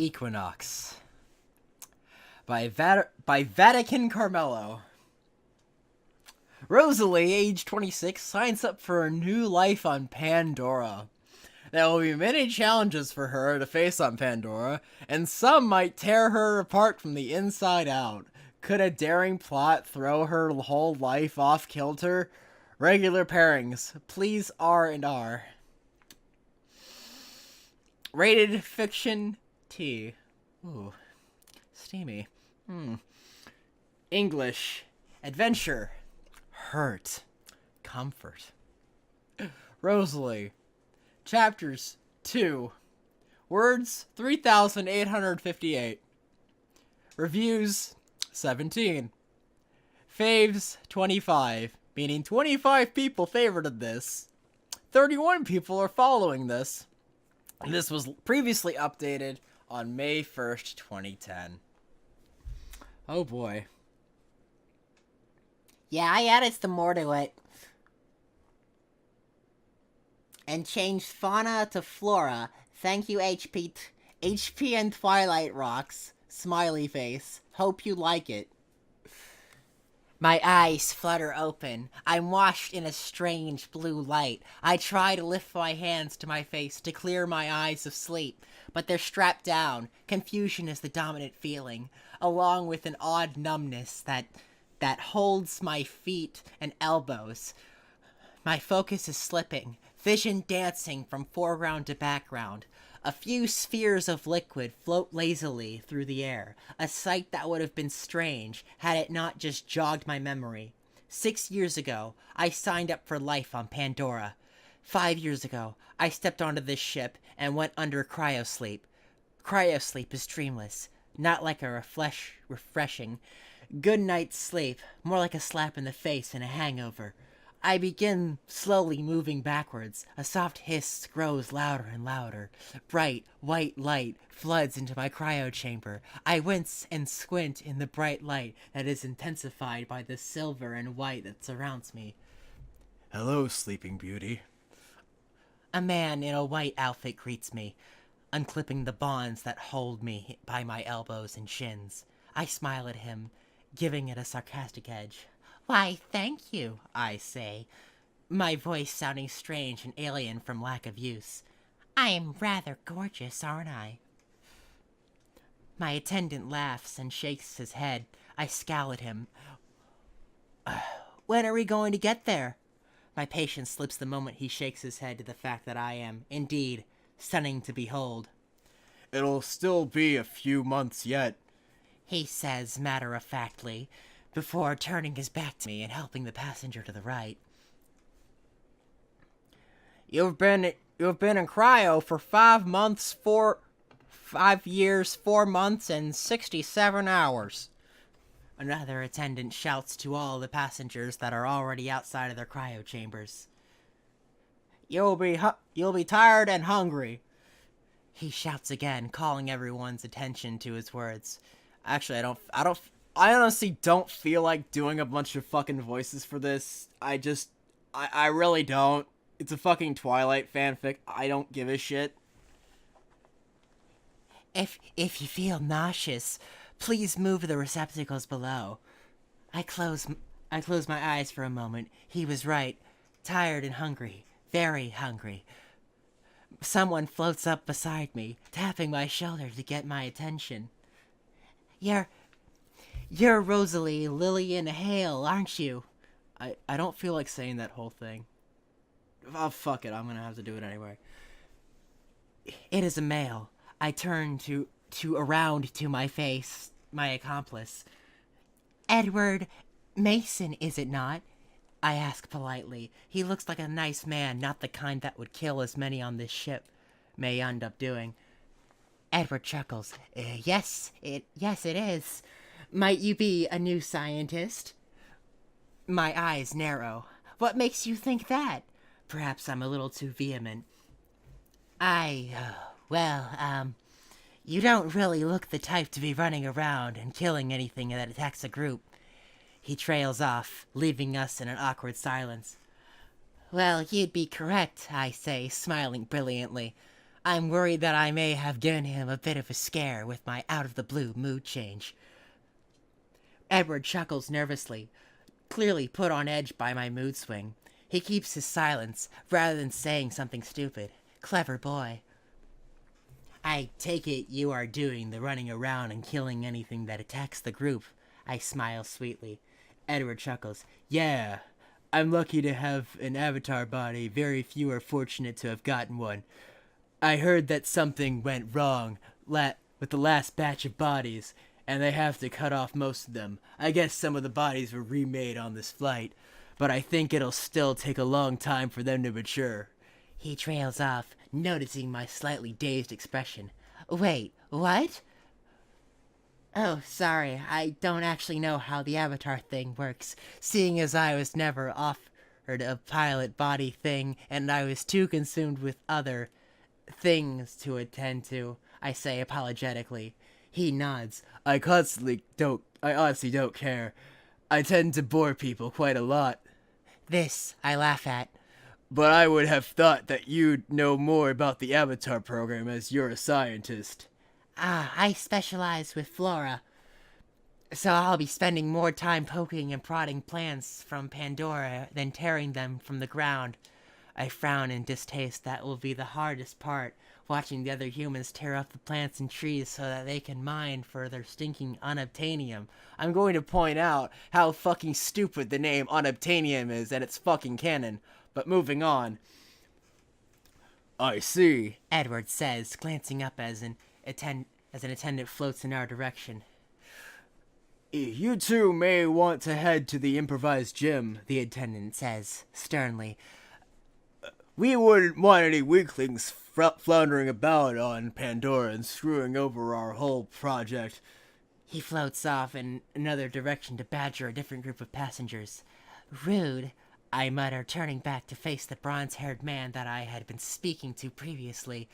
Equinox by Vatican Carmelo. Rosalie, age 26, signs up for a new life on Pandora. There will be many challenges for her to face on Pandora, and some might tear her apart from the inside out. Could a daring plot throw her whole life off kilter? Regular pairings, please R&R. Rated fiction T. Ooh, steamy. English, adventure, hurt, comfort. Rosalie, chapters 2, words 3,858, reviews 17, faves 25, meaning 25 people favorited this, 31 people are following this. This was previously updated on May 1st, 2010. Oh boy. Yeah, I added some more to it. And changed fauna to flora. Thank you, HP and Twilight Rocks. Smiley face. Hope you like it. My eyes flutter open. I'm washed in a strange blue light. I try to lift my hands to my face to clear my eyes of sleep, but they're strapped down. Confusion is the dominant feeling, along with an odd numbness that holds my feet and elbows. My focus is slipping, vision dancing from foreground to background. A few spheres of liquid float lazily through the air, a sight that would have been strange had it not just jogged my memory. 6 years ago, I signed up for life on Pandora. 5 years ago, I stepped onto this ship and went under cryosleep. Cryosleep is dreamless, not like a refreshing good night's sleep, more like a slap in the face and a hangover. I begin slowly moving backwards. A soft hiss grows louder and louder. Bright, white light floods into my cryo chamber. I wince and squint in the bright light that is intensified by the silver and white that surrounds me. Hello, Sleeping Beauty. A man in a white outfit greets me, unclipping the bonds that hold me by my elbows and shins. I smile at him, giving it a sarcastic edge. "Why, thank you," I say, my voice sounding strange and alien from lack of use. "I'm rather gorgeous, aren't I?" My attendant laughs and shakes his head. I scowl at him. "When are we going to get there?" My patience slips the moment he shakes his head to the fact that I am, indeed, stunning to behold. It'll still be a few months yet, he says matter-of-factly, before turning his back to me and helping the passenger to the right. You've been in cryo for 5 months, 5 years, 4 months, and 67 hours. Another attendant shouts to all the passengers that are already outside of their cryo chambers. You'll be tired and hungry, he shouts again, calling everyone's attention to his words. Actually, I honestly don't feel like doing a bunch of fucking voices for this. I really don't. It's a fucking Twilight fanfic. I don't give a shit. If you feel nauseous, please move the receptacles below. I close my eyes for a moment. He was right. Tired and hungry. Very hungry. Someone floats up beside me, tapping my shoulder to get my attention. You're Rosalie Lillian Hale, aren't you? I don't feel like saying that whole thing. Oh, fuck it. I'm gonna have to do it anyway. It is a male. I turn to around to my face, my accomplice. Edward Mason, is it not? I ask politely. He looks like a nice man, not the kind that would kill as many on this ship may end up doing. Edward chuckles. Yes, it is. Might you be a new scientist? My eyes narrow. What makes you think that? Perhaps I'm a little too vehement. You don't really look the type to be running around and killing anything that attacks a group. He trails off, leaving us in an awkward silence. Well, you'd be correct, I say, smiling brilliantly. I'm worried that I may have given him a bit of a scare with my out-of-the-blue mood change. Edward chuckles nervously, clearly put on edge by my mood swing. He keeps his silence rather than saying something stupid. Clever boy. I take it you are doing the running around and killing anything that attacks the group. I smile sweetly. Edward chuckles. Yeah, I'm lucky to have an avatar body. Very few are fortunate to have gotten one. I heard that something went wrong with the last batch of bodies, and they have to cut off most of them. I guess some of the bodies were remade on this flight, but I think it'll still take a long time for them to mature. He trails off, noticing my slightly dazed expression. Wait, what? Oh, sorry, I don't actually know how the avatar thing works, seeing as I was never offered a pilot body thing, and I was too consumed with other things to attend to, I say apologetically. He nods. I honestly don't care. I tend to bore people quite a lot. This, I laugh at. But I would have thought that you'd know more about the Avatar program as you're a scientist. I specialize with flora, so I'll be spending more time poking and prodding plants from Pandora than tearing them from the ground. I frown in distaste. That will be the hardest part, watching the other humans tear up the plants and trees so that they can mine for their stinking unobtainium. I'm going to point out how fucking stupid the name unobtainium is, and it's fucking canon. But moving on. I see, Edward says, glancing up as an attendant floats in our direction. You two may want to head to the improvised gym, the attendant says, sternly. We wouldn't want any weaklings floundering about on Pandora and screwing over our whole project. He floats off in another direction to badger a different group of passengers. Rude, I mutter, turning back to face the bronze-haired man that I had been speaking to previously.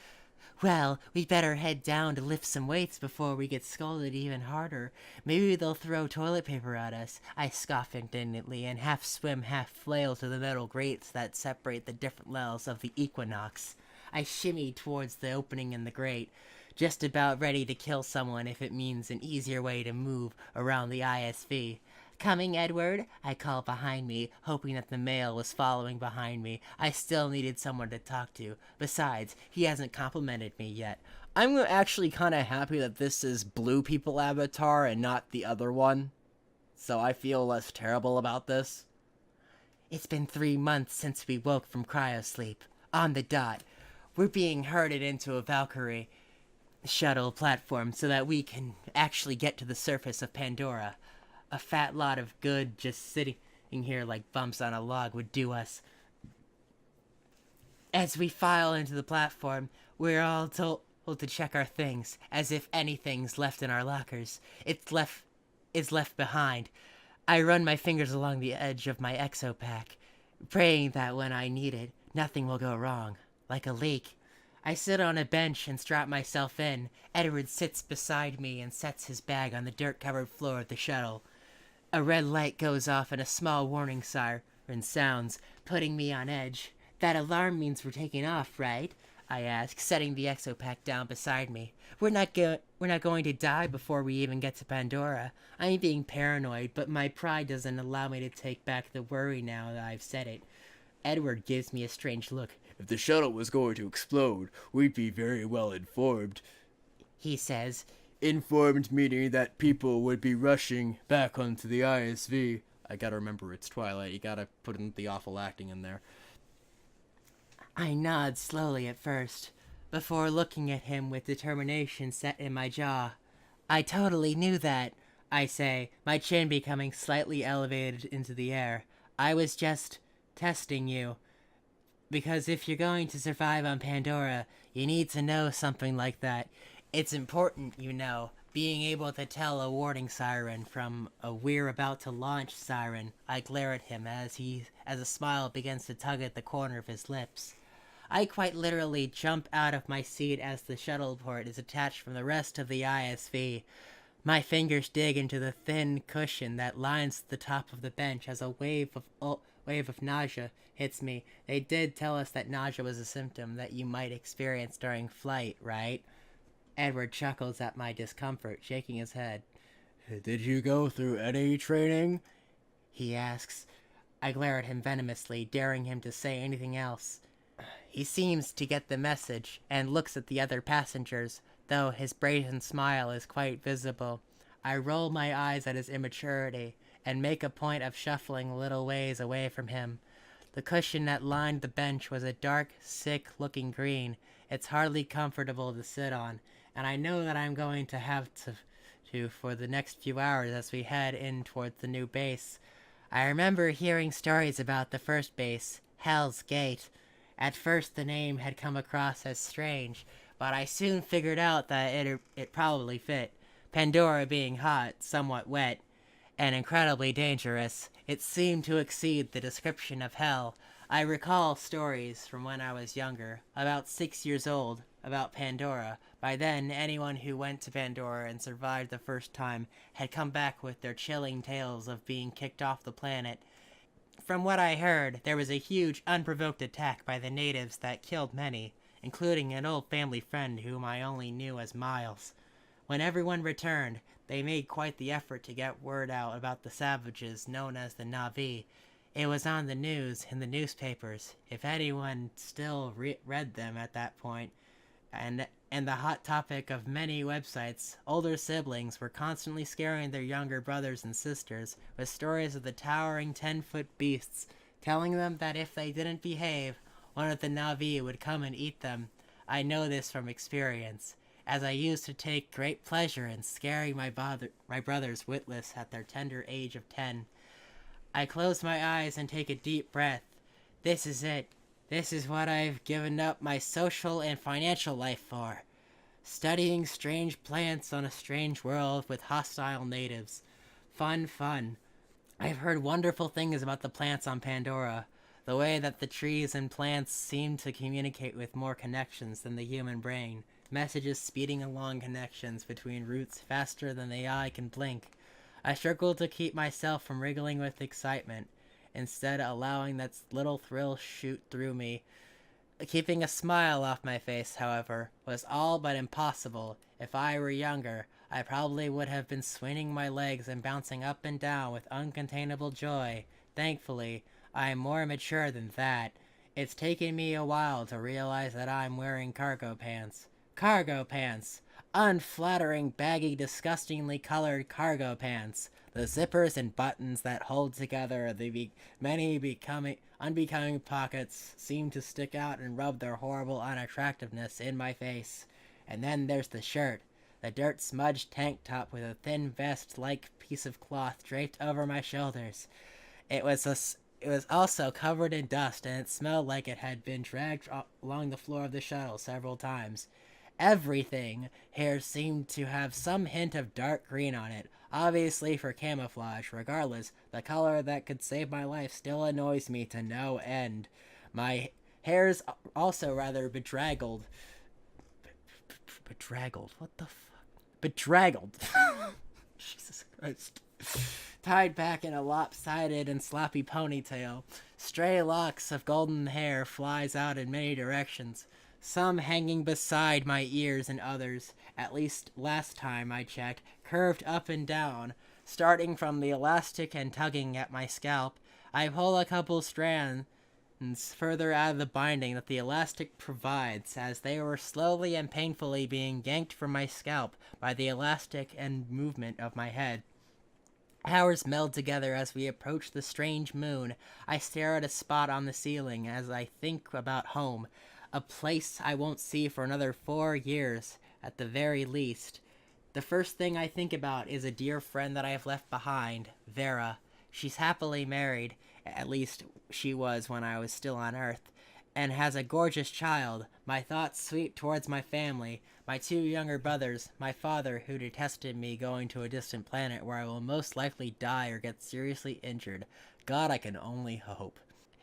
Well, we'd better head down to lift some weights before we get scolded even harder. Maybe they'll throw toilet paper at us. I scoff indignantly and half swim, half flail to the metal grates that separate the different levels of the equinox. I shimmy towards the opening in the grate, just about ready to kill someone if it means an easier way to move around the ISV. Coming, Edward? I call behind me, hoping that the male was following behind me. I still needed someone to talk to. Besides, he hasn't complimented me yet. I'm actually kind of happy that this is Blue People Avatar and not the other one. So I feel less terrible about this. It's been 3 months since we woke from cryosleep. On the dot. We're being herded into a Valkyrie shuttle platform so that we can actually get to the surface of Pandora. A fat lot of good just sitting here like bumps on a log would do us. As we file into the platform, we're all told to check our things, as if anything's left in our lockers. Is left behind. I run my fingers along the edge of my exopack, praying that when I need it, nothing will go wrong, like a leak. I sit on a bench and strap myself in. Edward sits beside me and sets his bag on the dirt-covered floor of the shuttle. A red light goes off and a small warning siren sounds, putting me on edge. That alarm means we're taking off, right? I ask, setting the exopack down beside me. We're not going to die before we even get to Pandora. I'm being paranoid, but my pride doesn't allow me to take back the worry now that I've said it. Edward gives me a strange look. If the shuttle was going to explode, we'd be very well informed, he says. Informed meaning that people would be rushing back onto the ISV. I gotta remember it's Twilight. You gotta put in the awful acting in there. I nod slowly at first, before looking at him with determination set in my jaw. I totally knew that, I say, my chin becoming slightly elevated into the air. I was just testing you. Because if you're going to survive on Pandora, you need to know something like that. It's important, you know, being able to tell a warning siren from a "we're about to launch" siren. I glare at him as a smile begins to tug at the corner of his lips. I quite literally jump out of my seat as the shuttle port is attached from the rest of the ISV. My fingers dig into the thin cushion that lines the top of the bench as a wave wave of nausea hits me. They did tell us that nausea was a symptom that you might experience during flight, right? Edward chuckles at my discomfort, shaking his head. Did you go through any training? He asks. I glare at him venomously, daring him to say anything else. He seems to get the message and looks at the other passengers, though his brazen smile is quite visible. I roll my eyes at his immaturity and make a point of shuffling a little ways away from him. The cushion that lined the bench was a dark, sick-looking green. It's hardly comfortable to sit on, and I know that I'm going to have to for the next few hours as we head in towards the new base. I remember hearing stories about the first base, Hell's Gate. At first the name had come across as strange, but I soon figured out that it probably fit. Pandora being hot, somewhat wet, and incredibly dangerous, it seemed to exceed the description of hell. I recall stories from when I was younger, about 6 years old, about Pandora. By then, anyone who went to Pandora and survived the first time had come back with their chilling tales of being kicked off the planet. From what I heard, there was a huge, unprovoked attack by the natives that killed many, including an old family friend whom I only knew as Miles. When everyone returned, they made quite the effort to get word out about the savages known as the Na'vi. It was on the news, in the newspapers, if anyone still read them at that point, and the hot topic of many websites. Older siblings were constantly scaring their younger brothers and sisters with stories of the towering 10-foot beasts, telling them that if they didn't behave, one of the Na'vi would come and eat them. I know this from experience, as I used to take great pleasure in scaring my brothers witless at their tender age of 10. I close my eyes and take a deep breath. This is it. This is what I've given up my social and financial life for. Studying strange plants on a strange world with hostile natives. Fun, fun. I've heard wonderful things about the plants on Pandora. The way that the trees and plants seem to communicate with more connections than the human brain. Messages speeding along connections between roots faster than the eye can blink. I struggle to keep myself from wriggling with excitement, instead allowing that little thrill shoot through me. Keeping a smile off my face, however, was all but impossible. If I were younger, I probably would have been swinging my legs and bouncing up and down with uncontainable joy. Thankfully, I am more mature than that. It's taken me a while to realize that I'm wearing cargo pants. Cargo pants! Unflattering, baggy, disgustingly colored cargo pants. The zippers and buttons that hold together the many unbecoming pockets seem to stick out and rub their horrible unattractiveness in my face. And then there's the shirt, the dirt-smudged tank top with a thin vest-like piece of cloth draped over my shoulders. It was also covered in dust, and it smelled like it had been dragged along the floor of the shuttle several times. Everything here seemed to have some hint of dark green on it, obviously for camouflage. Regardless, the color that could save my life still annoys me to no end. My hair's also rather bedraggled. Bedraggled? What the fuck? Bedraggled. Jesus Christ. Tied back in a lopsided and sloppy ponytail. Stray locks of golden hair flies out in many directions. Some hanging beside my ears and others, at least last time I checked, curved up and down, starting from the elastic and tugging at my scalp. I pull a couple strands further out of the binding that the elastic provides, as they were slowly and painfully being yanked from my scalp by the elastic and movement of my head. Hours meld together as we approach the strange moon. I stare at a spot on the ceiling as I think about home. A place I won't see for another 4 years, at the very least. The first thing I think about is a dear friend that I have left behind, Vera. She's happily married, at least she was when I was still on Earth, and has a gorgeous child. My thoughts sweep towards my family, my 2 younger brothers, my father who detested me going to a distant planet where I will most likely die or get seriously injured. God, I can only hope.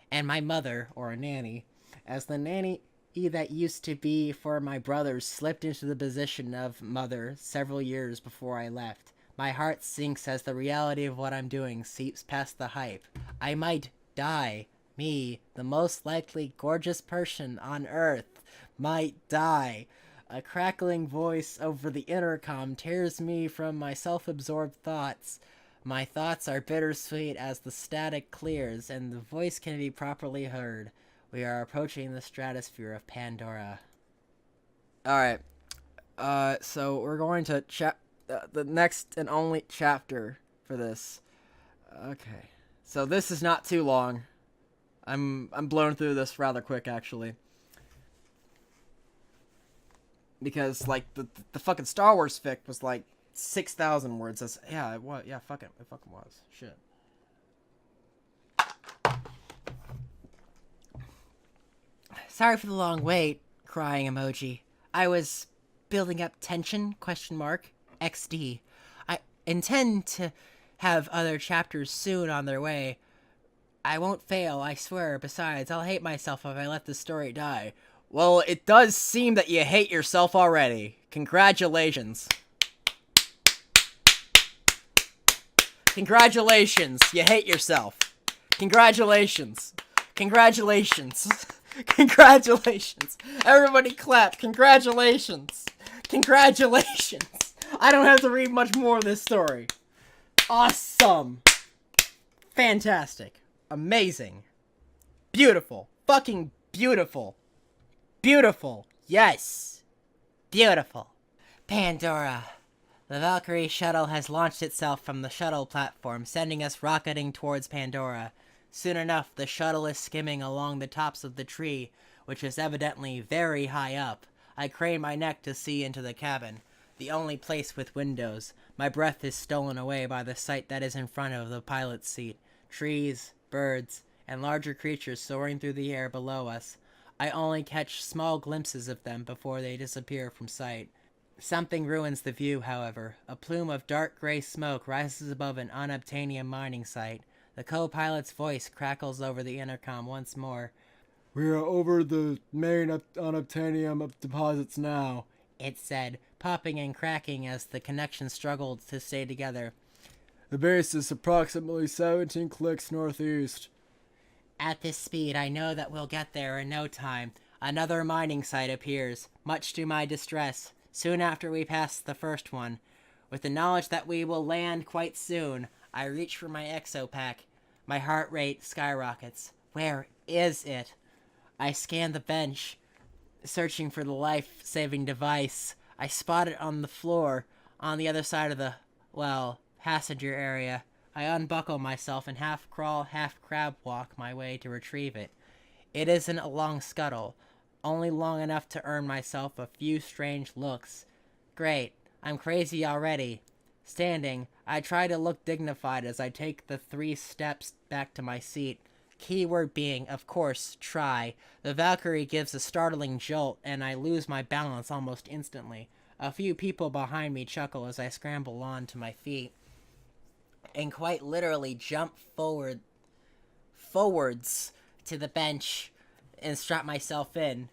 And my mother, or a nanny, as the nanny that used to be for my brothers slipped into the position of mother several years before I left. My heart sinks as the reality of what I'm doing seeps past the hype. I might die. Me, the most likely gorgeous person on Earth, might die. A crackling voice over the intercom tears me from my self-absorbed thoughts. My thoughts are bittersweet as the static clears and the voice can be properly heard. We are approaching the stratosphere of Pandora. Alright. So we're going to the next and only chapter for this. Okay. So this is not too long. I'm blowing through this rather quick, actually. Because, like, the fucking Star Wars fic was, like, 6,000 words. That's, yeah, it was. Yeah, it fucking was. Shit. Sorry for the long wait, crying emoji. I was building up tension, question mark, XD. I intend to have other chapters soon on their way. I won't fail, I swear. Besides, I'll hate myself if I let the story die. Well, it does seem that you hate yourself already. Congratulations. Congratulations, you hate yourself. Congratulations. Congratulations. Congratulations. Everybody clap. Congratulations. Congratulations. I don't have to read much more of this story. Awesome. Fantastic. Amazing. Beautiful. Fucking beautiful. Beautiful. Yes. Beautiful. Pandora. The Valkyrie shuttle has launched itself from the shuttle platform, sending us rocketing towards Pandora. Soon enough, the shuttle is skimming along the tops of the tree, which is evidently very high up. I crane my neck to see into the cabin, the only place with windows. My breath is stolen away by the sight that is in front of the pilot's seat. Trees, birds, and larger creatures soaring through the air below us. I only catch small glimpses of them before they disappear from sight. Something ruins the view, however. A plume of dark gray smoke rises above an unobtainium mining site. The co-pilot's voice crackles over the intercom once more. We are over the main unobtainium deposits now, it said, popping and cracking as the connection struggled to stay together. The base is approximately 17 clicks northeast. At this speed, I know that we'll get there in no time. Another mining site appears, much to my distress, soon after we pass the first one. With the knowledge that we will land quite soon, I reach for my exopack. My heart rate skyrockets. Where is it? I scan the bench, searching for the life-saving device. I spot it on the floor, on the other side of the, passenger area. I unbuckle myself and half-crawl, half-crab walk my way to retrieve it. It isn't a long scuttle, only long enough to earn myself a few strange looks. Great, I'm crazy already. Standing, I try to look dignified as I take the 3 steps back to my seat. Keyword being, of course, try. The Valkyrie gives a startling jolt, and I lose my balance almost instantly. A few people behind me chuckle as I scramble on to my feet, and quite literally jump forwards to the bench and strap myself in.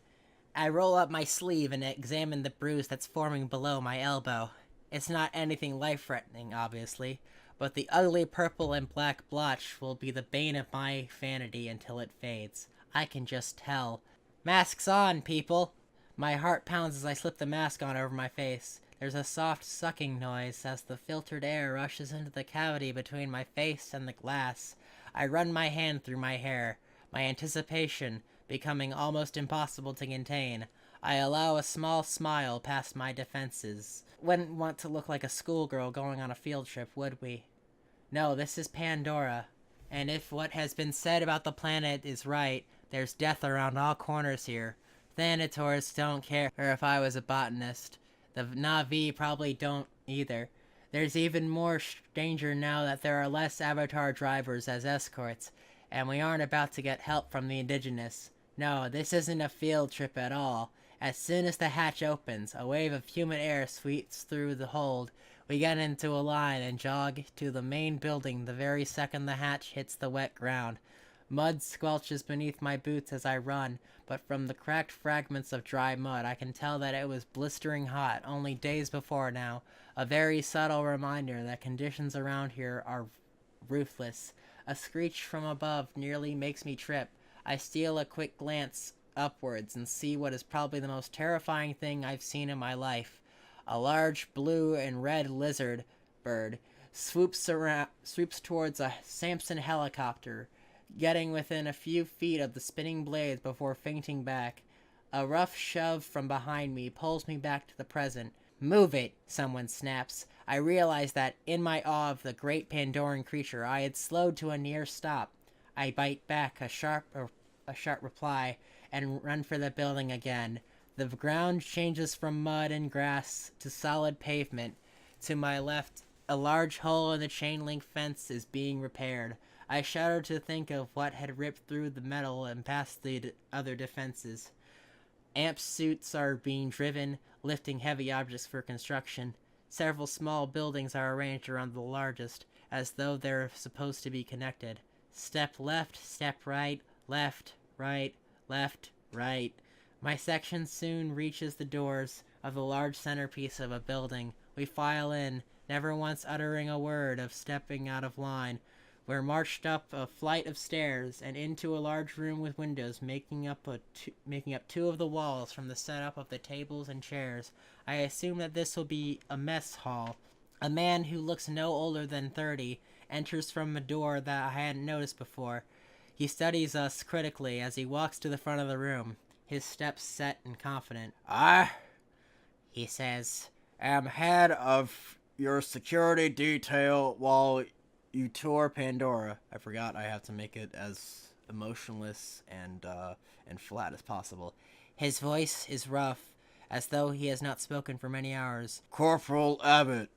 I roll up my sleeve and examine the bruise that's forming below my elbow. It's not anything life-threatening, obviously, but the ugly purple and black blotch will be the bane of my vanity until it fades. I can just tell. Masks on, people! My heart pounds as I slip the mask on over my face. There's a soft sucking noise as the filtered air rushes into the cavity between my face and the glass. I run my hand through my hair, my anticipation becoming almost impossible to contain. I allow a small smile past my defenses. Wouldn't want to look like a schoolgirl going on a field trip, would we? No, this is Pandora. And if what has been said about the planet is right, there's death around all corners here. Thanators don't care if I was a botanist. The Na'vi probably don't either. There's even more danger now that there are less Avatar drivers as escorts, and we aren't about to get help from the indigenous. No, this isn't a field trip at all. As soon as the hatch opens, a wave of humid air sweeps through the hold. We get into a line and jog to the main building the very second the hatch hits the wet ground. Mud squelches beneath my boots as I run, but from the cracked fragments of dry mud I can tell that it was blistering hot only days before now, a very subtle reminder that conditions around here are ruthless. A screech from above nearly makes me trip. I steal a quick glance upwards and see what is probably the most terrifying thing I've seen in my life. A large blue and red lizard bird swoops towards a Samson helicopter, getting within a few feet of the spinning blades before fainting back. A rough shove from behind me pulls me back to the present. "Move it," someone snaps. I realize that, in my awe of the great Pandoran creature, I had slowed to a near stop. I bite back a sharp reply and run for the building again. The ground changes from mud and grass to solid pavement. To my left, a large hole in the chain-link fence is being repaired. I shudder to think of what had ripped through the metal and past the other defenses. AMP suits are being driven, lifting heavy objects for construction. Several small buildings are arranged around the largest, as though they're supposed to be connected. Step left, step right, left, right, left, right. My section soon reaches the doors of the large centerpiece of a building. We file in, never once uttering a word of stepping out of line. We're marched up a flight of stairs and into a large room with windows making up two of the walls from the setup of the tables and chairs. I assume that this will be a mess hall. A man who looks no older than 30 enters from a door that I hadn't noticed before. He studies us critically as he walks to the front of the room, his steps set and confident. "I," he says, "am head of your security detail while you tour Pandora." I forgot I have to make it as emotionless and flat as possible. His voice is rough, as though he has not spoken for many hours. "Corporal Abbott,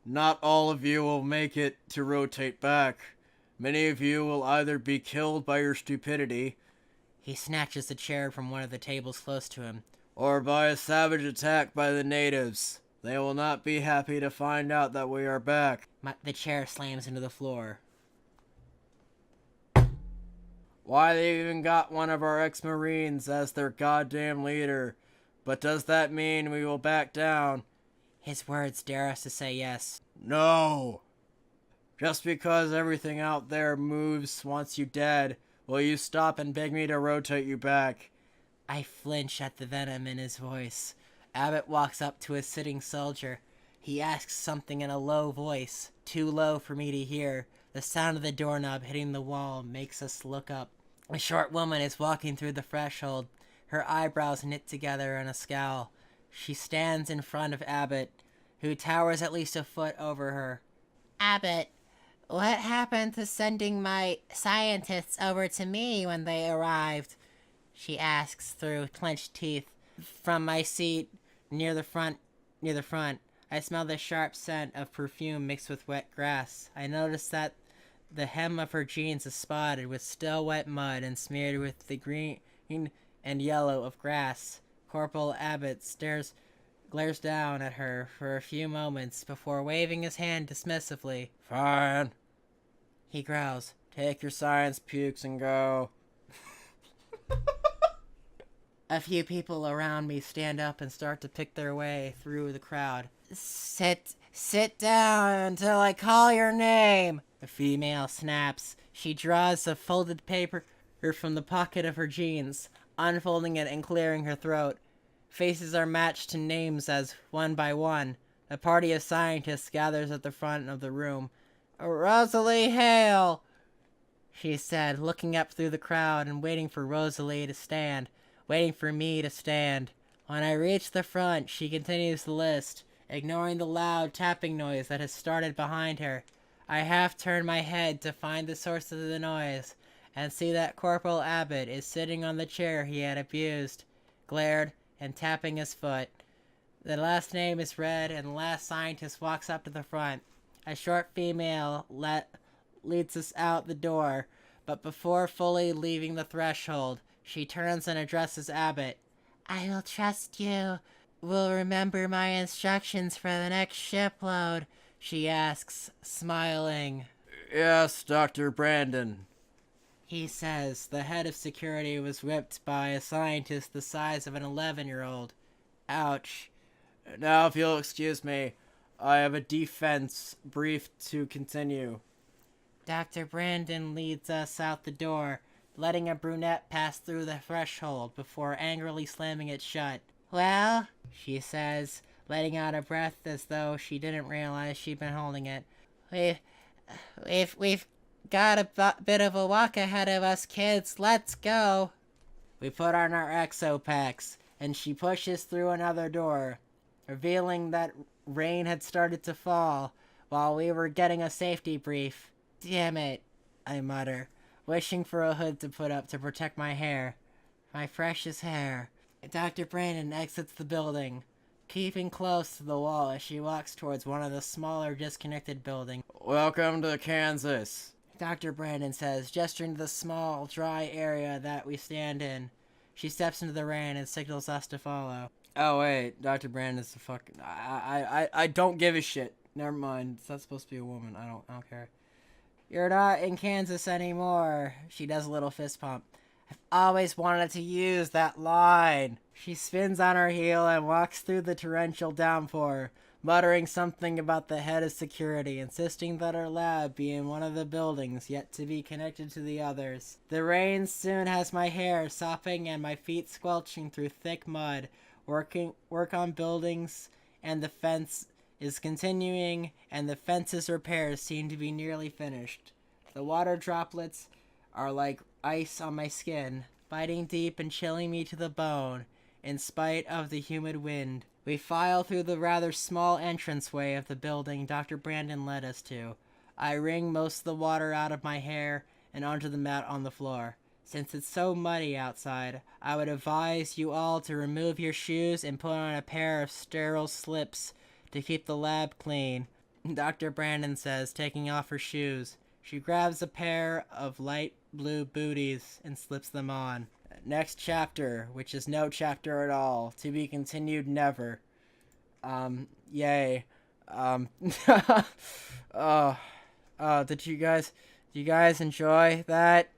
not all of you will make it to rotate back. Many of you will either be killed by your stupidity," he snatches a chair from one of the tables close to him, "or by a savage attack by the natives. They will not be happy to find out that we are back." The chair slams into the floor. "Why, they even got one of our ex-Marines as their goddamn leader. But does that mean we will back down?" His words dare us to say yes. "No. Just because everything out there moves wants you dead, will you stop and beg me to rotate you back?" I flinch at the venom in his voice. Abbott walks up to a sitting soldier. He asks something in a low voice, too low for me to hear. The sound of the doorknob hitting the wall makes us look up. A short woman is walking through the threshold, her eyebrows knit together in a scowl. She stands in front of Abbott, who towers at least a foot over her. "Abbott, what happened to sending my scientists over to me when they arrived?" she asks through clenched teeth. From my seat near the front, I smell the sharp scent of perfume mixed with wet grass. I notice that the hem of her jeans is spotted with still wet mud and smeared with the green and yellow of grass. Corporal Abbott glares down at her for a few moments before waving his hand dismissively. "Fine," he growls. "Take your science pukes and go." A few people around me stand up and start to pick their way through the crowd. Sit down until I call your name," the female snaps. She draws a folded paper from the pocket of her jeans, unfolding it and clearing her throat. Faces are matched to names as, one by one, a party of scientists gathers at the front of the room. "Rosalie Hale," she said, looking up through the crowd and waiting for Rosalie to stand. Waiting for me to stand. When I reach the front, she continues the list, ignoring the loud tapping noise that has started behind her. I half turn my head to find the source of the noise, and see that Corporal Abbott is sitting on the chair he had abused, glared, and tapping his foot. The last name is read, and the last scientist walks up to the front. A short female leads us out the door, but before fully leaving the threshold, she turns and addresses Abbott. "I will trust you. Will remember my instructions for the next shipload," she asks, smiling. "Yes, Dr. Brandon," he says. The head of security was whipped by a scientist the size of an 11-year-old. Ouch. "Now, if you'll excuse me, I have a defense brief to continue." Dr. Brandon leads us out the door, letting a brunette pass through the threshold before angrily slamming it shut. Well, she says, letting out a breath as though she didn't realize she'd been holding it. We've got a bit of a walk ahead of us, kids. Let's go. We put on our exo packs, and she pushes through another door, revealing that rain had started to fall while we were getting a safety brief. Damn it, I mutter, wishing for a hood to put up to protect my hair. My precious hair. Dr. Brandon exits the building, keeping close to the wall as she walks towards one of the smaller disconnected buildings. Welcome to Kansas, Dr. Brandon says, gesturing to the small, dry area that we stand in. She steps into the rain and signals us to follow. Oh wait, Dr. Brandon's the fucking... I don't give a shit. Never mind. It's not supposed to be a woman. I don't care. You're not in Kansas anymore. She does a little fist pump. I've always wanted to use that line. She spins on her heel and walks through the torrential downpour, muttering something about the head of security, insisting that her lab be in one of the buildings yet to be connected to the others. The rain soon has my hair sopping and my feet squelching through thick mud. Work on buildings and the fence is continuing, and the fence's repairs seem to be nearly finished. The water droplets are like ice on my skin, biting deep and chilling me to the bone, in spite of the humid wind. We file through the rather small entranceway of the building Dr. Brandon led us to. I wring most of the water out of my hair and onto the mat on the floor. Since it's so muddy outside, I would advise you all to remove your shoes and put on a pair of sterile slips to keep the lab clean, Dr. Brandon says, taking off her shoes. She grabs a pair of light blue booties and slips them on. Next chapter, which is no chapter at all, to be continued never. Yay. Did you guys enjoy that?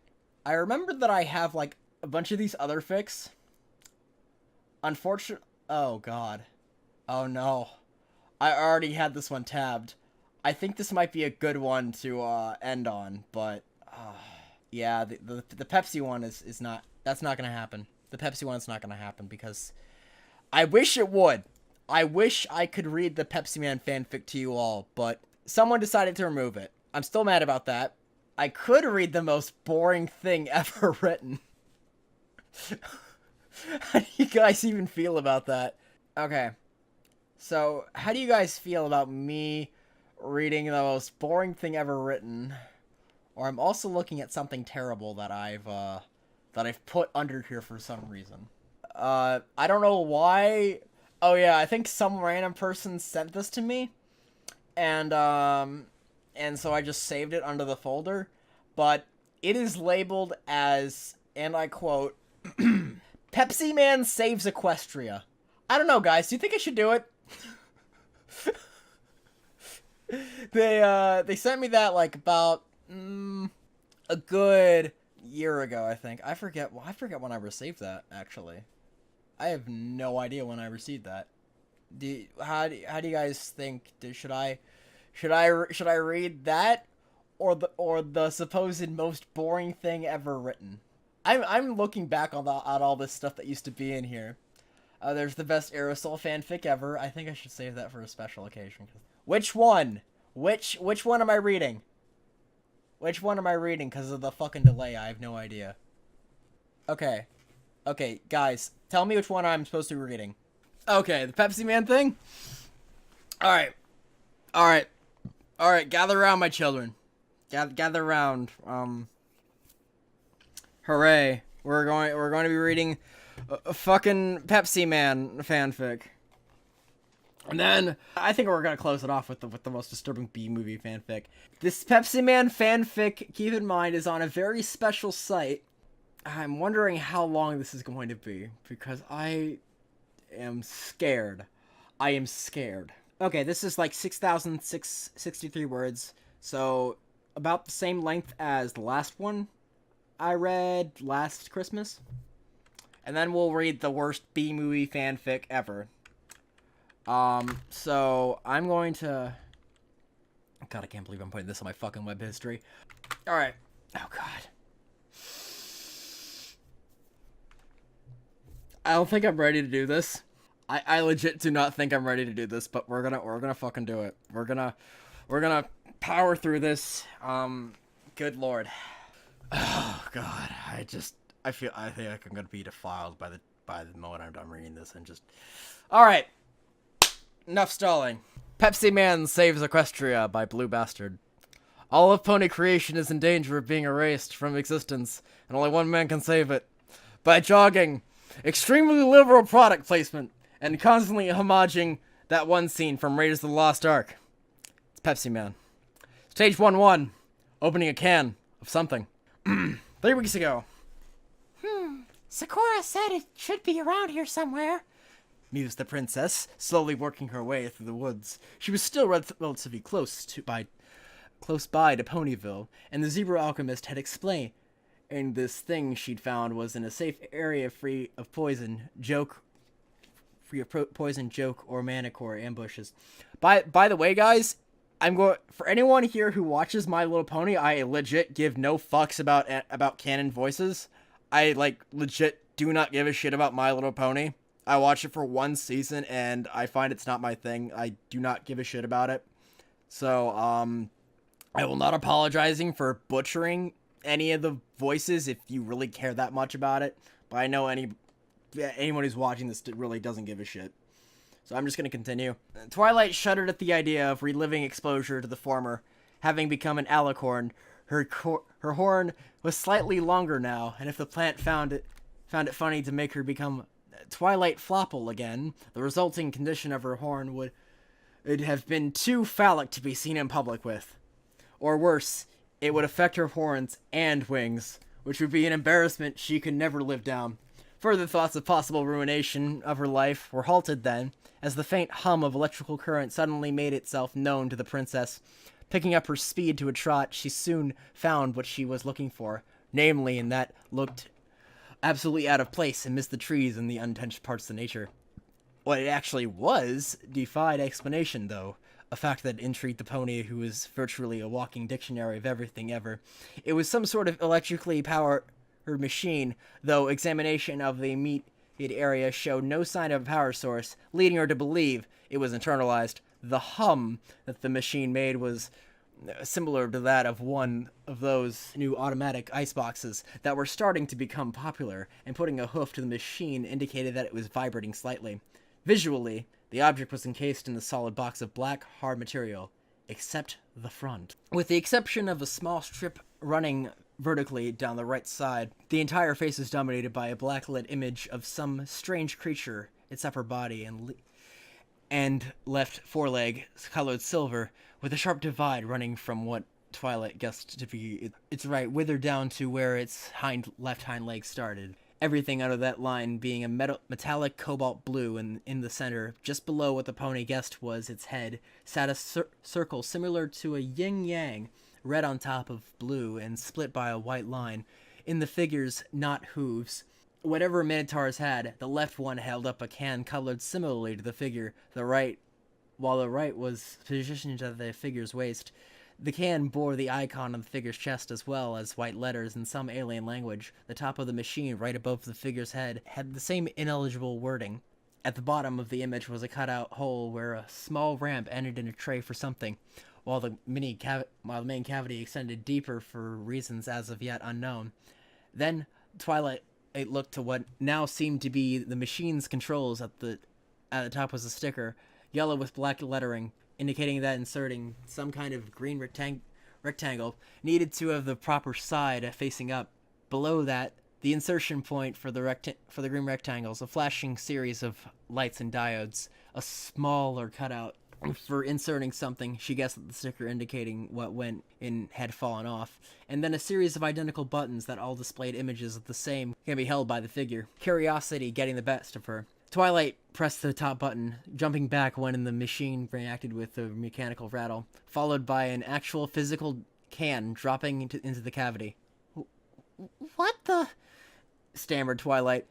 I remember that I have, like, a bunch of these other fics. Unfortunately... Oh, God. Oh, no. I already had this one tabbed. I think this might be a good one to end on, but... yeah, the Pepsi one is not... That's not gonna happen. The Pepsi one's not gonna happen, because... I wish it would. I wish I could read the Pepsi Man fanfic to you all, but someone decided to remove it. I'm still mad about that. I could read the most boring thing ever written. How do you guys even feel about that? Okay. So, how do you guys feel about me reading the most boring thing ever written? Or I'm also looking at something terrible that I've put under here for some reason. I don't know why. Oh yeah, I think some random person sent this to me. And so I just saved it under the folder, but it is labeled as, and I quote, Pepsi Man saves Equestria. I don't know, guys. Do you think I should do it? They sent me that, like, about a good year ago, I think. I forget when I received that, actually. I have no idea when I received that. How do you guys think? Should I read that, or the supposed most boring thing ever written? I'm looking back on all this stuff that used to be in here. There's the best aerosol fanfic ever. I think I should save that for a special occasion. Which one? Which one am I reading? Which one am I reading? Because of the fucking delay, I have no idea. Okay, guys, tell me which one I'm supposed to be reading. Okay, the Pepsi Man thing. All right. Gather around, my children. Gather around. Hooray! We're going to be reading a fucking Pepsi Man fanfic. And then I think we're gonna close it off with the most disturbing B-movie fanfic. This Pepsi Man fanfic, keep in mind, is on a very special site. I'm wondering how long this is going to be, because I am scared. Okay, this is like 6,663 words, so about the same length as the last one I read last Christmas. And then we'll read the worst B-movie fanfic ever. So I'm going to God, I can't believe I'm putting this on my fucking web history. Alright. Oh, God. I don't think I'm ready to do this. I legit do not think I'm ready to do this, but we're gonna fucking do it. We're gonna power through this. Good lord. Oh god, I think I'm gonna be defiled by the moment I'm done reading this and just. All right, enough stalling. Pepsi Man saves Equestria by Blue Bastard. All of pony creation is in danger of being erased from existence, and only one man can save it. By jogging, extremely liberal product placement, and constantly homaging that one scene from Raiders of the Lost Ark. It's Pepsi Man. Stage 1-1, opening a can of something. 3 weeks ago. Sakura said it should be around here somewhere, mused the princess, slowly working her way through the woods. She was still relatively close by to Ponyville, and the zebra alchemist had explained this thing she'd found was in a safe area free of poison, joke, or manicore ambushes. By the way, guys, for anyone here who watches My Little Pony, I legit give no fucks about canon voices. I legit do not give a shit about My Little Pony. I watched it for one season and I find it's not my thing. I do not give a shit about it. So, I will not apologizing for butchering any of the voices if you really care that much about it. But I know anyone who's watching this really doesn't give a shit. So I'm just going to continue. Twilight shuddered at the idea of reliving exposure to the former. Having become an alicorn, her horn was slightly longer now, and if the plant found it funny to make her become Twilight Flopple again, the resulting condition of her horn would have been too phallic to be seen in public with. Or worse, it would affect her horns and wings, which would be an embarrassment she could never live down. Further thoughts of possible ruination of her life were halted then, as the faint hum of electrical current suddenly made itself known to the princess. Picking up her speed to a trot, she soon found what she was looking for, namely in that looked absolutely out of place amidst the trees and the untouched parts of nature. What it actually was defied explanation, though, a fact that intrigued the pony, who was virtually a walking dictionary of everything ever. It was some sort of electrically powered machine, though examination of the immediate area showed no sign of a power source, leading her to believe it was internalized. The hum that the machine made was similar to that of one of those new automatic iceboxes that were starting to become popular, and putting a hoof to the machine indicated that it was vibrating slightly. Visually, the object was encased in a solid box of black, hard material, except the front. With the exception of a small strip running vertically down the right side, the entire face is dominated by a black-lit image of some strange creature, its upper body and left foreleg colored silver, with a sharp divide running from what Twilight guessed to be its right wither down to where its left hind leg started. Everything out of that line being a metallic cobalt blue, and in the center, just below what the pony guessed was its head, sat a circle similar to a yin-yang, red on top of blue and split by a white line. In the figures, not hooves. Whatever Minotaurs had, the left one held up a can colored similarly to the figure, while the right was positioned at the figure's waist. The can bore the icon on the figure's chest as well as white letters in some alien language. The top of the machine, right above the figure's head, had the same ineligible wording. At the bottom of the image was a cutout hole where a small ramp ended in a tray for something, while the main cavity extended deeper for reasons as of yet unknown. Then Twilight looked to what now seemed to be the machine's controls. At the top was a sticker, yellow with black lettering, indicating that inserting some kind of green rectangle needed to have the proper side facing up. Below that, the insertion point for the green rectangles, a flashing series of lights and diodes, a smaller cutout for inserting something. She guessed that the sticker indicating what went in had fallen off, and then a series of identical buttons that all displayed images of the same can be held by the figure. Curiosity getting the best of her. Twilight pressed the top button, jumping back when the machine reacted with a mechanical rattle, followed by an actual physical can dropping into the cavity. What the? Stammered Twilight.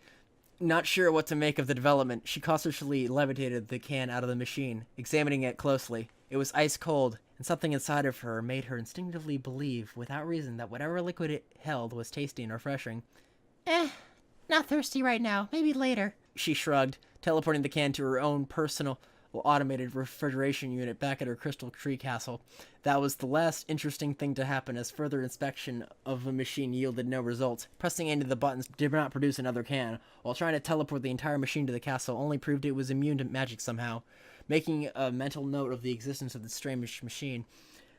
Not sure what to make of the development, she cautiously levitated the can out of the machine, examining it closely. It was ice cold, and something inside of her made her instinctively believe, without reason, that whatever liquid it held was tasty and refreshing. Not thirsty right now. Maybe later. She shrugged, teleporting the can to her own personal automated refrigeration unit back at her Crystal Tree Castle. That was the last interesting thing to happen, as further inspection of the machine yielded no results. Pressing any of the buttons did not produce another can, while trying to teleport the entire machine to the castle only proved it was immune to magic somehow. Making a mental note of the existence of the strange machine,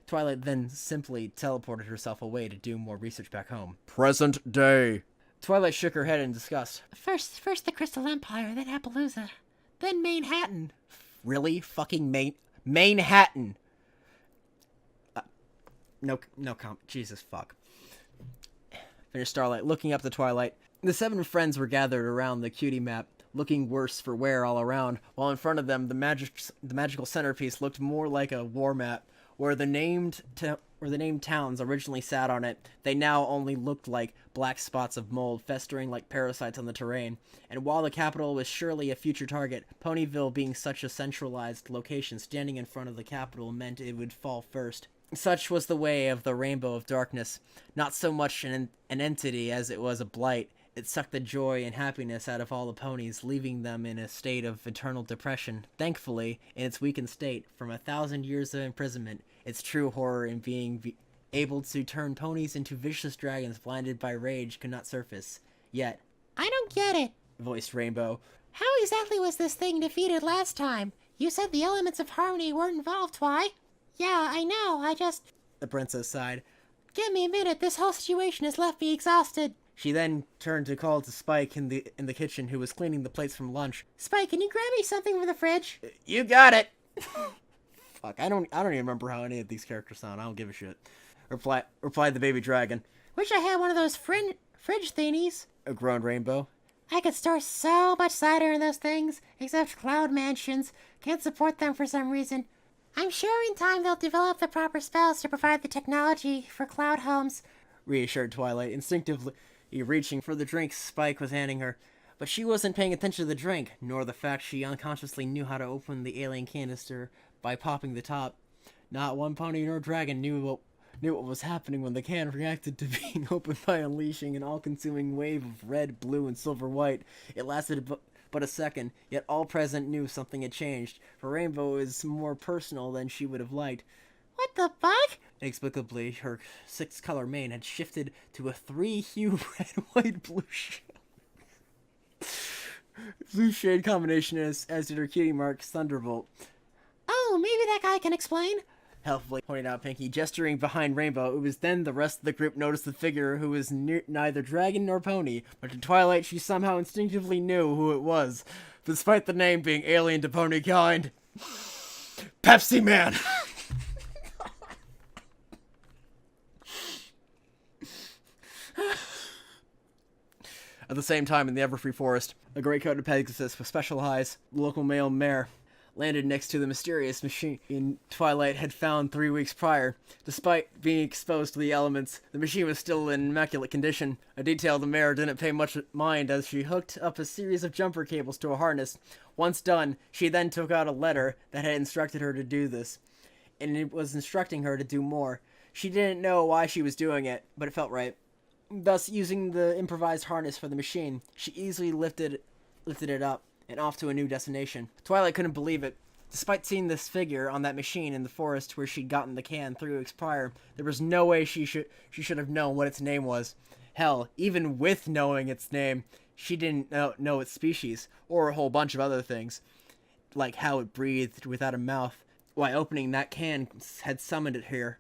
Twilight then simply teleported herself away to do more research back home. Present day. Twilight shook her head in disgust. First the Crystal Empire, then Appaloosa, then Manhattan. Really? Fucking Manhattan. No Jesus fuck. Finished Starlight, looking up the Twilight. The 7 friends were gathered around the cutie map, looking worse for wear all around, while in front of them the magical centerpiece looked more like a war map, where the named towns originally sat on it. They now only looked like black spots of mold festering like parasites on the terrain. And while the capital was surely a future target, Ponyville being such a centralized location, standing in front of the capital meant it would fall first. Such was the way of the Rainbow of Darkness, not so much an entity as it was a blight. It sucked the joy and happiness out of all the ponies, leaving them in a state of eternal depression. Thankfully, in its weakened state, from 1,000 years of imprisonment, its true horror in being able to turn ponies into vicious dragons blinded by rage could not surface. Yet, I don't get it, voiced Rainbow. How exactly was this thing defeated last time? You said the elements of harmony weren't involved, why? Yeah, I know, The princess sighed. Give me a minute, this whole situation has left me exhausted. She then turned to call to Spike in the kitchen, who was cleaning the plates from lunch. Spike, can you grab me something from the fridge? You got it! Fuck, I don't even remember how any of these characters sound. I don't give a shit. Replied the baby dragon. Wish I had one of those fridge thingies. Groaned Rainbow. I could store so much cider in those things, except Cloud Mansions can't support them for some reason. I'm sure in time they'll develop the proper spells to provide the technology for cloud homes, reassured Twilight, instinctively reaching for the drink Spike was handing her. But she wasn't paying attention to the drink, nor the fact she unconsciously knew how to open the alien canister by popping the top. Not one pony nor dragon knew what was happening when the can reacted to being opened by unleashing an all-consuming wave of red, blue, and silver-white. It lasted but a second, yet all present knew something had changed, for Rainbow is more personal than she would have liked. What the fuck? Inexplicably, her 6-color mane had shifted to a 3-hue red, white, blue shade combination as did her cutie mark Thunderbolt. Oh, maybe that guy can explain. Helpfully pointed out Pinky, gesturing behind Rainbow. It was then the rest of the group noticed the figure, who was neither dragon nor pony, but to Twilight she somehow instinctively knew who it was, despite the name being alien to pony kind. Pepsi Man! At the same time, in the Everfree Forest, a gray-coated Pegasus with special eyes, the local male mare, landed next to the mysterious machine Twilight had found 3 weeks prior. Despite being exposed to the elements, the machine was still in immaculate condition, a detail the mare didn't pay much mind as she hooked up a series of jumper cables to a harness. Once done, she then took out a letter that had instructed her to do this, and it was instructing her to do more. She didn't know why she was doing it, but it felt right. Thus, using the improvised harness for the machine, she easily lifted it up and off to a new destination. Twilight couldn't believe it. Despite seeing this figure on that machine in the forest where she'd gotten the can 3 weeks prior, there was no way she should have known what its name was. Hell, even with knowing its name, she didn't know its species, or a whole bunch of other things, like how it breathed without a mouth, why opening that can had summoned it here,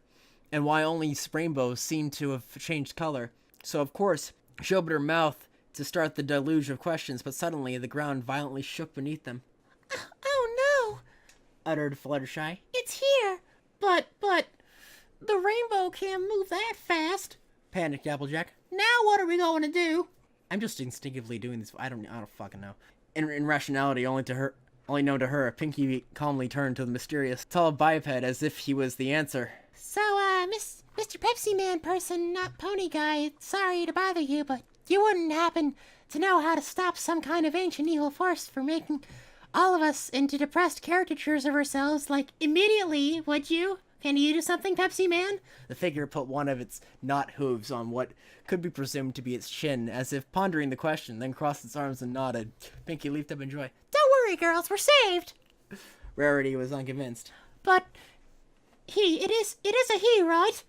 and why only Rainbow seemed to have changed color. So, of course, she opened her mouth to start the deluge of questions, but suddenly the ground violently shook beneath them. Oh no! Uttered Fluttershy. It's here! But, the rainbow can't move that fast! Panicked Applejack. Now what are we going to do? I'm just instinctively doing this. I don't fucking know. In rationality, only known to her, Pinky calmly turned to the mysterious tall biped as if he was the answer. So, Mr. Pepsi Man person, not pony guy, sorry to bother you, but you wouldn't happen to know how to stop some kind of ancient evil force from making all of us into depressed caricatures of ourselves, like, immediately, would you? Can you do something, Pepsi Man? The figure put one of its not hooves on what could be presumed to be its chin, as if pondering the question, then crossed its arms and nodded. Pinky leaped up in joy. Don't worry, girls, we're saved. Rarity was unconvinced. But it is a he, right?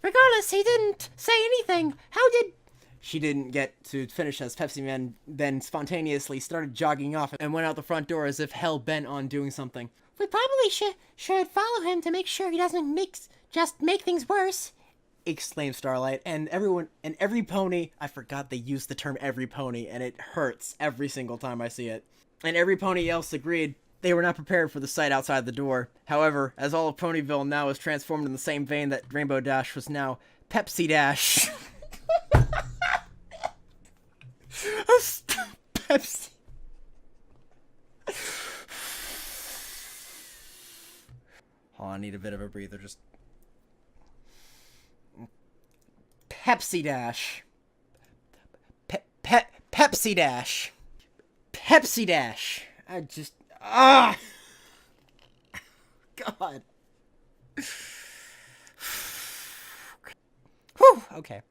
Regardless, he didn't say anything. How did... She didn't get to finish as Pepsi Man then spontaneously started jogging off and went out the front door as if hell-bent on doing something. We probably should follow him to make sure he doesn't make things worse. Exclaimed Starlight, and every pony, I forgot they used the term every pony, and it hurts every single time I see it. And every pony else agreed they were not prepared for the sight outside the door. However, as all of Ponyville now was transformed in the same vein that Rainbow Dash was now Pepsi Dash. Pepsi. Oh, I need a bit of a breather. Just Pepsi Dash. Pepsi Dash. Pepsi Dash. I just God. Whew, okay.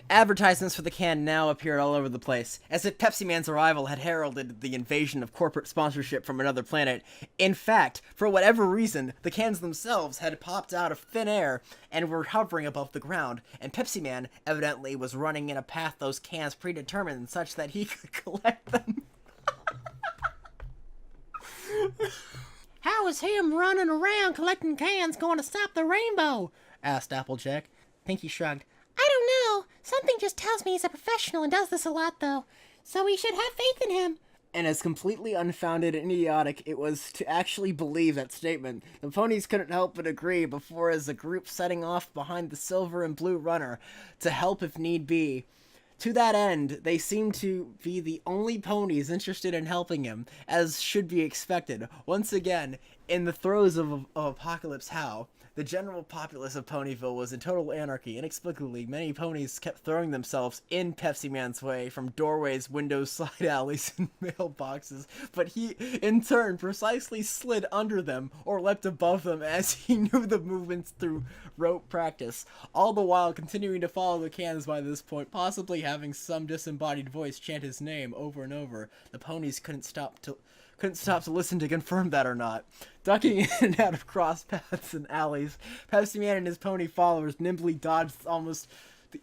Advertisements for the can now appeared all over the place, as if Pepsi Man's arrival had heralded the invasion of corporate sponsorship from another planet. In fact, for whatever reason, the cans themselves had popped out of thin air and were hovering above the ground, and Pepsi Man evidently was running in a path those cans predetermined such that he could collect them. How is him running around collecting cans going to stop the rainbow? Asked Applejack. Pinky shrugged. I don't know. Something just tells me he's a professional and does this a lot, though. So we should have faith in him. And as completely unfounded and idiotic it was to actually believe that statement, the ponies couldn't help but agree before as a group setting off behind the silver and blue runner to help if need be. To that end, they seemed to be the only ponies interested in helping him, as should be expected. Once again, in the throes of Apocalypse How, the general populace of Ponyville was in total anarchy. Inexplicably, many ponies kept throwing themselves in Pepsi Man's way from doorways, windows, side alleys, and mailboxes, but he, in turn, precisely slid under them or leapt above them as he knew the movements through rote practice, all the while continuing to follow the cans by this point, possibly having some disembodied voice chant his name over and over. The ponies couldn't stop to listen to confirm that or not. Ducking in and out of cross paths and alleys, Pepsi Man and his pony followers nimbly dodged the almost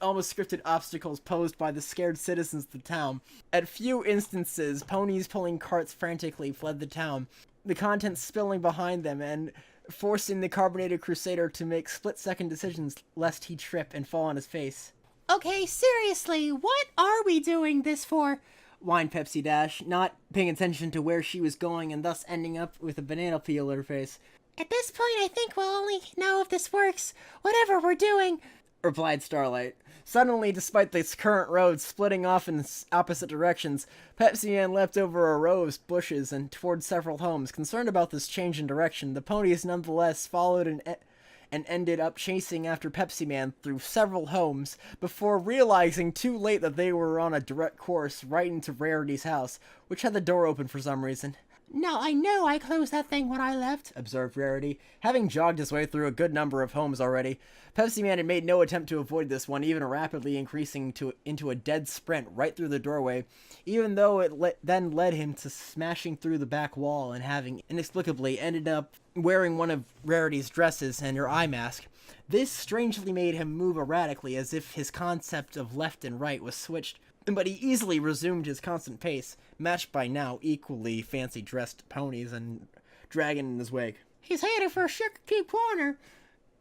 scripted obstacles posed by the scared citizens of the town. At few instances, ponies pulling carts frantically fled the town, the contents spilling behind them and forcing the carbonated crusader to make split-second decisions lest he trip and fall on his face. Okay, seriously, what are we doing this for? Whined Pepsi Dash, not paying attention to where she was going and thus ending up with a banana peel in her face. At this point, I think we'll only know if this works, whatever we're doing, replied Starlight. Suddenly, despite the current road splitting off in opposite directions, Pepsi Man leapt over a row of bushes and toward several homes. Concerned about this change in direction, the ponies nonetheless followed and ended up chasing after Pepsi Man through several homes before realizing too late that they were on a direct course right into Rarity's house, which had the door open for some reason. No, I know I closed that thing when I left, observed Rarity, having jogged his way through a good number of homes already. Pepsi Man had made no attempt to avoid this one, even rapidly increasing into a dead sprint right through the doorway, even though it then led him to smashing through the back wall and having inexplicably ended up wearing one of Rarity's dresses and her eye mask. This strangely made him move erratically, as if his concept of left and right was switched, but he easily resumed his constant pace, matched by now equally fancy-dressed ponies and dragon in his wake. He's headed for Sugar Cube Corner,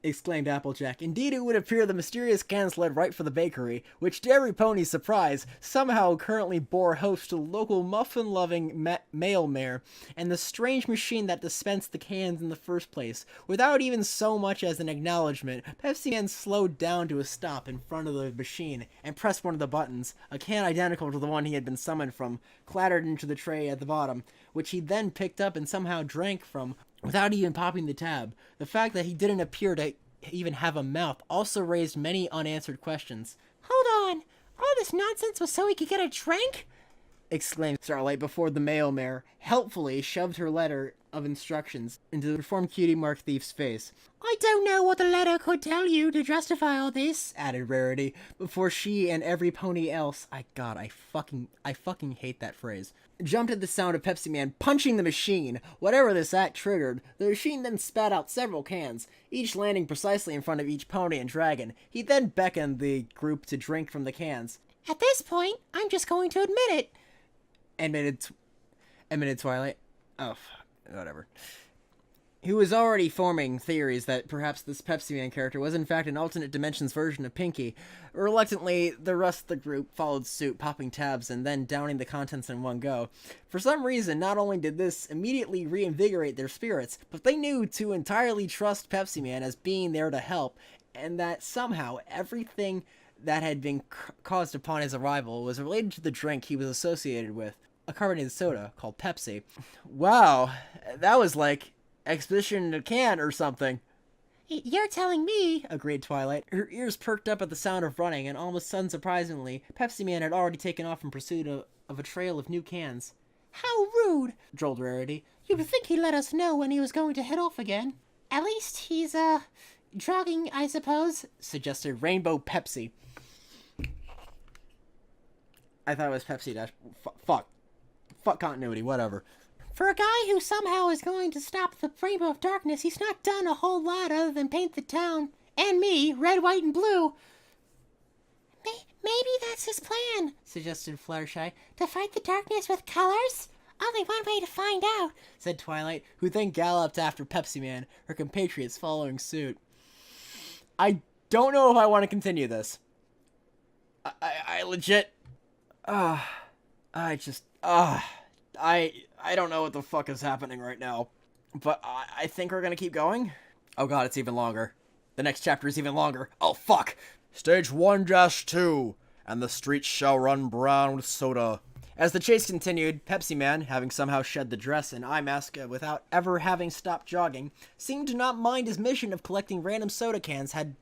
exclaimed Applejack. Indeed, it would appear the mysterious cans led right for the bakery, which, to every pony's surprise, somehow currently bore host to the local muffin-loving mail mare and the strange machine that dispensed the cans in the first place. Without even so much as an acknowledgement, Pepsi Man slowed down to a stop in front of the machine and pressed one of the buttons. A can identical to the one he had been summoned from clattered into the tray at the bottom, which he then picked up and somehow drank from without even popping the tab. The fact that he didn't appear to even have a mouth also raised many unanswered questions. Hold on, all this nonsense was so he could get a drink? Exclaimed Starlight before the mail mare helpfully shoved her letter of instructions into the reformed cutie mark thief's face. I don't know what the letter could tell you to justify all this, Added Rarity, before she and every pony else, I fucking hate that phrase, jumped at the sound of Pepsi Man punching the machine. Whatever this act triggered, the machine then spat out several cans, each landing precisely in front of each pony and dragon. He then beckoned the group to drink from the cans. At this point, I'm just going to admit it, admitted Twilight. Oh, fuck. Whatever. He was already forming theories that perhaps this Pepsi Man character was in fact an alternate dimensions version of Pinky. Reluctantly, the rest of the group followed suit, popping tabs and then downing the contents in one go. For some reason, not only did this immediately reinvigorate their spirits, but they knew to entirely trust Pepsi Man as being there to help, and that somehow everything that had been caused upon his arrival was related to the drink he was associated with, a carbonated soda called Pepsi. Wow, that was like Expedition in a Can or something. You're telling me, agreed Twilight. Her ears perked up at the sound of running, and almost unsurprisingly, Pepsi Man had already taken off in pursuit of a trail of new cans. How rude, drawled Rarity. You'd think he'd let us know when he was going to head off again. At least he's, jogging, I suppose, suggested Rainbow Pepsi. I thought it was Pepsi dash. Fuck continuity, whatever. For a guy who somehow is going to stop the Rainbow of Darkness, he's not done a whole lot other than paint the town, and me, red, white, and blue. Maybe that's his plan, suggested Fluttershy. To fight the darkness with colors? Only one way to find out, said Twilight, who then galloped after Pepsi Man, her compatriots following suit. I don't know if I want to continue this. I legit... I don't know what the fuck is happening right now. But I think we're gonna keep going. Oh god, it's even longer. The next chapter is even longer. Oh fuck! Stage 1-2, and the streets shall run brown with soda. As the chase continued, Pepsi Man, having somehow shed the dress and eye mask without ever having stopped jogging, seemed to not mind his mission of collecting random soda cans had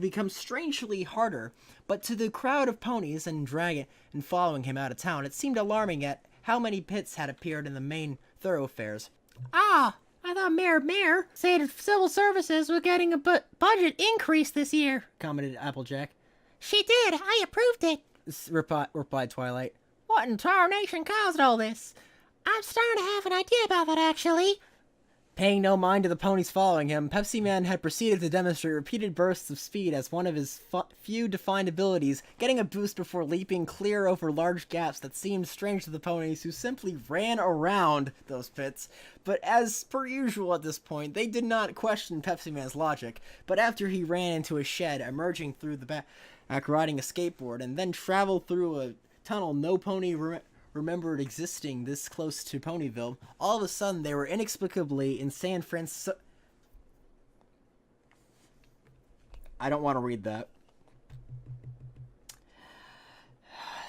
become strangely harder. But to the crowd of ponies and dragon and following him out of town, it seemed alarming at how many pits had appeared in the main thoroughfares. I thought Mayor said civil services were getting a budget increase this year, commented Applejack. She did. I approved it, replied Twilight. What in tarnation caused all this? I'm starting to have an idea about that, actually. Paying no mind to the ponies following him, Pepsi Man had proceeded to demonstrate repeated bursts of speed as one of his few defined abilities, getting a boost before leaping clear over large gaps that seemed strange to the ponies, who simply ran around those pits. But as per usual at this point, they did not question Pepsi Man's logic. But after he ran into a shed, emerging through the back, riding a skateboard, and then traveled through a tunnel no pony remembered existing this close to Ponyville, all of a sudden they were inexplicably in San Francisco. I don't want to read that.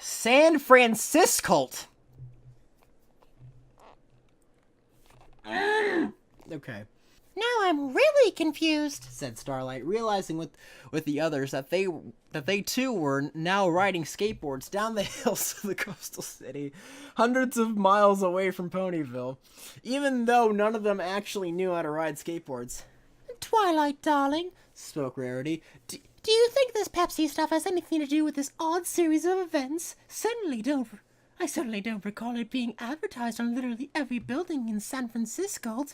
San Francisco. Okay. Now I'm really confused, said Starlight, realizing with the others that they too were now riding skateboards down the hills of the coastal city, hundreds of miles away from Ponyville, even though none of them actually knew how to ride skateboards. Twilight, darling, spoke Rarity. Do you think this Pepsi stuff has anything to do with this odd series of events? I certainly don't recall it being advertised on literally every building in San Francisco.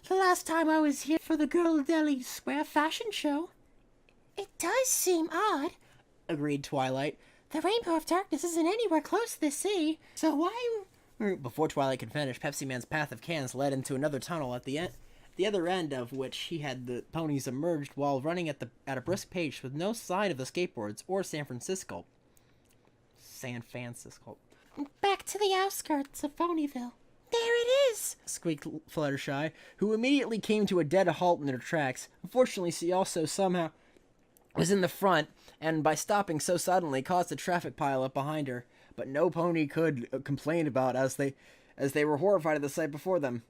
The last time I was here for the Girl-Deli Square fashion show. It does seem odd, agreed Twilight. The Rainbow of Darkness isn't anywhere close to the sea, so why... Before Twilight could finish, Pepsi Man's path of cans led into another tunnel at the other end of which he had the ponies emerged while running at a brisk pace with no sign of the skateboards or San Francisco. Back to the outskirts of Ponyville. There it is! Squeaked Fluttershy, who immediately came to a dead halt in her tracks. Unfortunately, she also somehow was in the front, and by stopping so suddenly caused a traffic pile-up behind her. But no pony could complain about as they were horrified at the sight before them.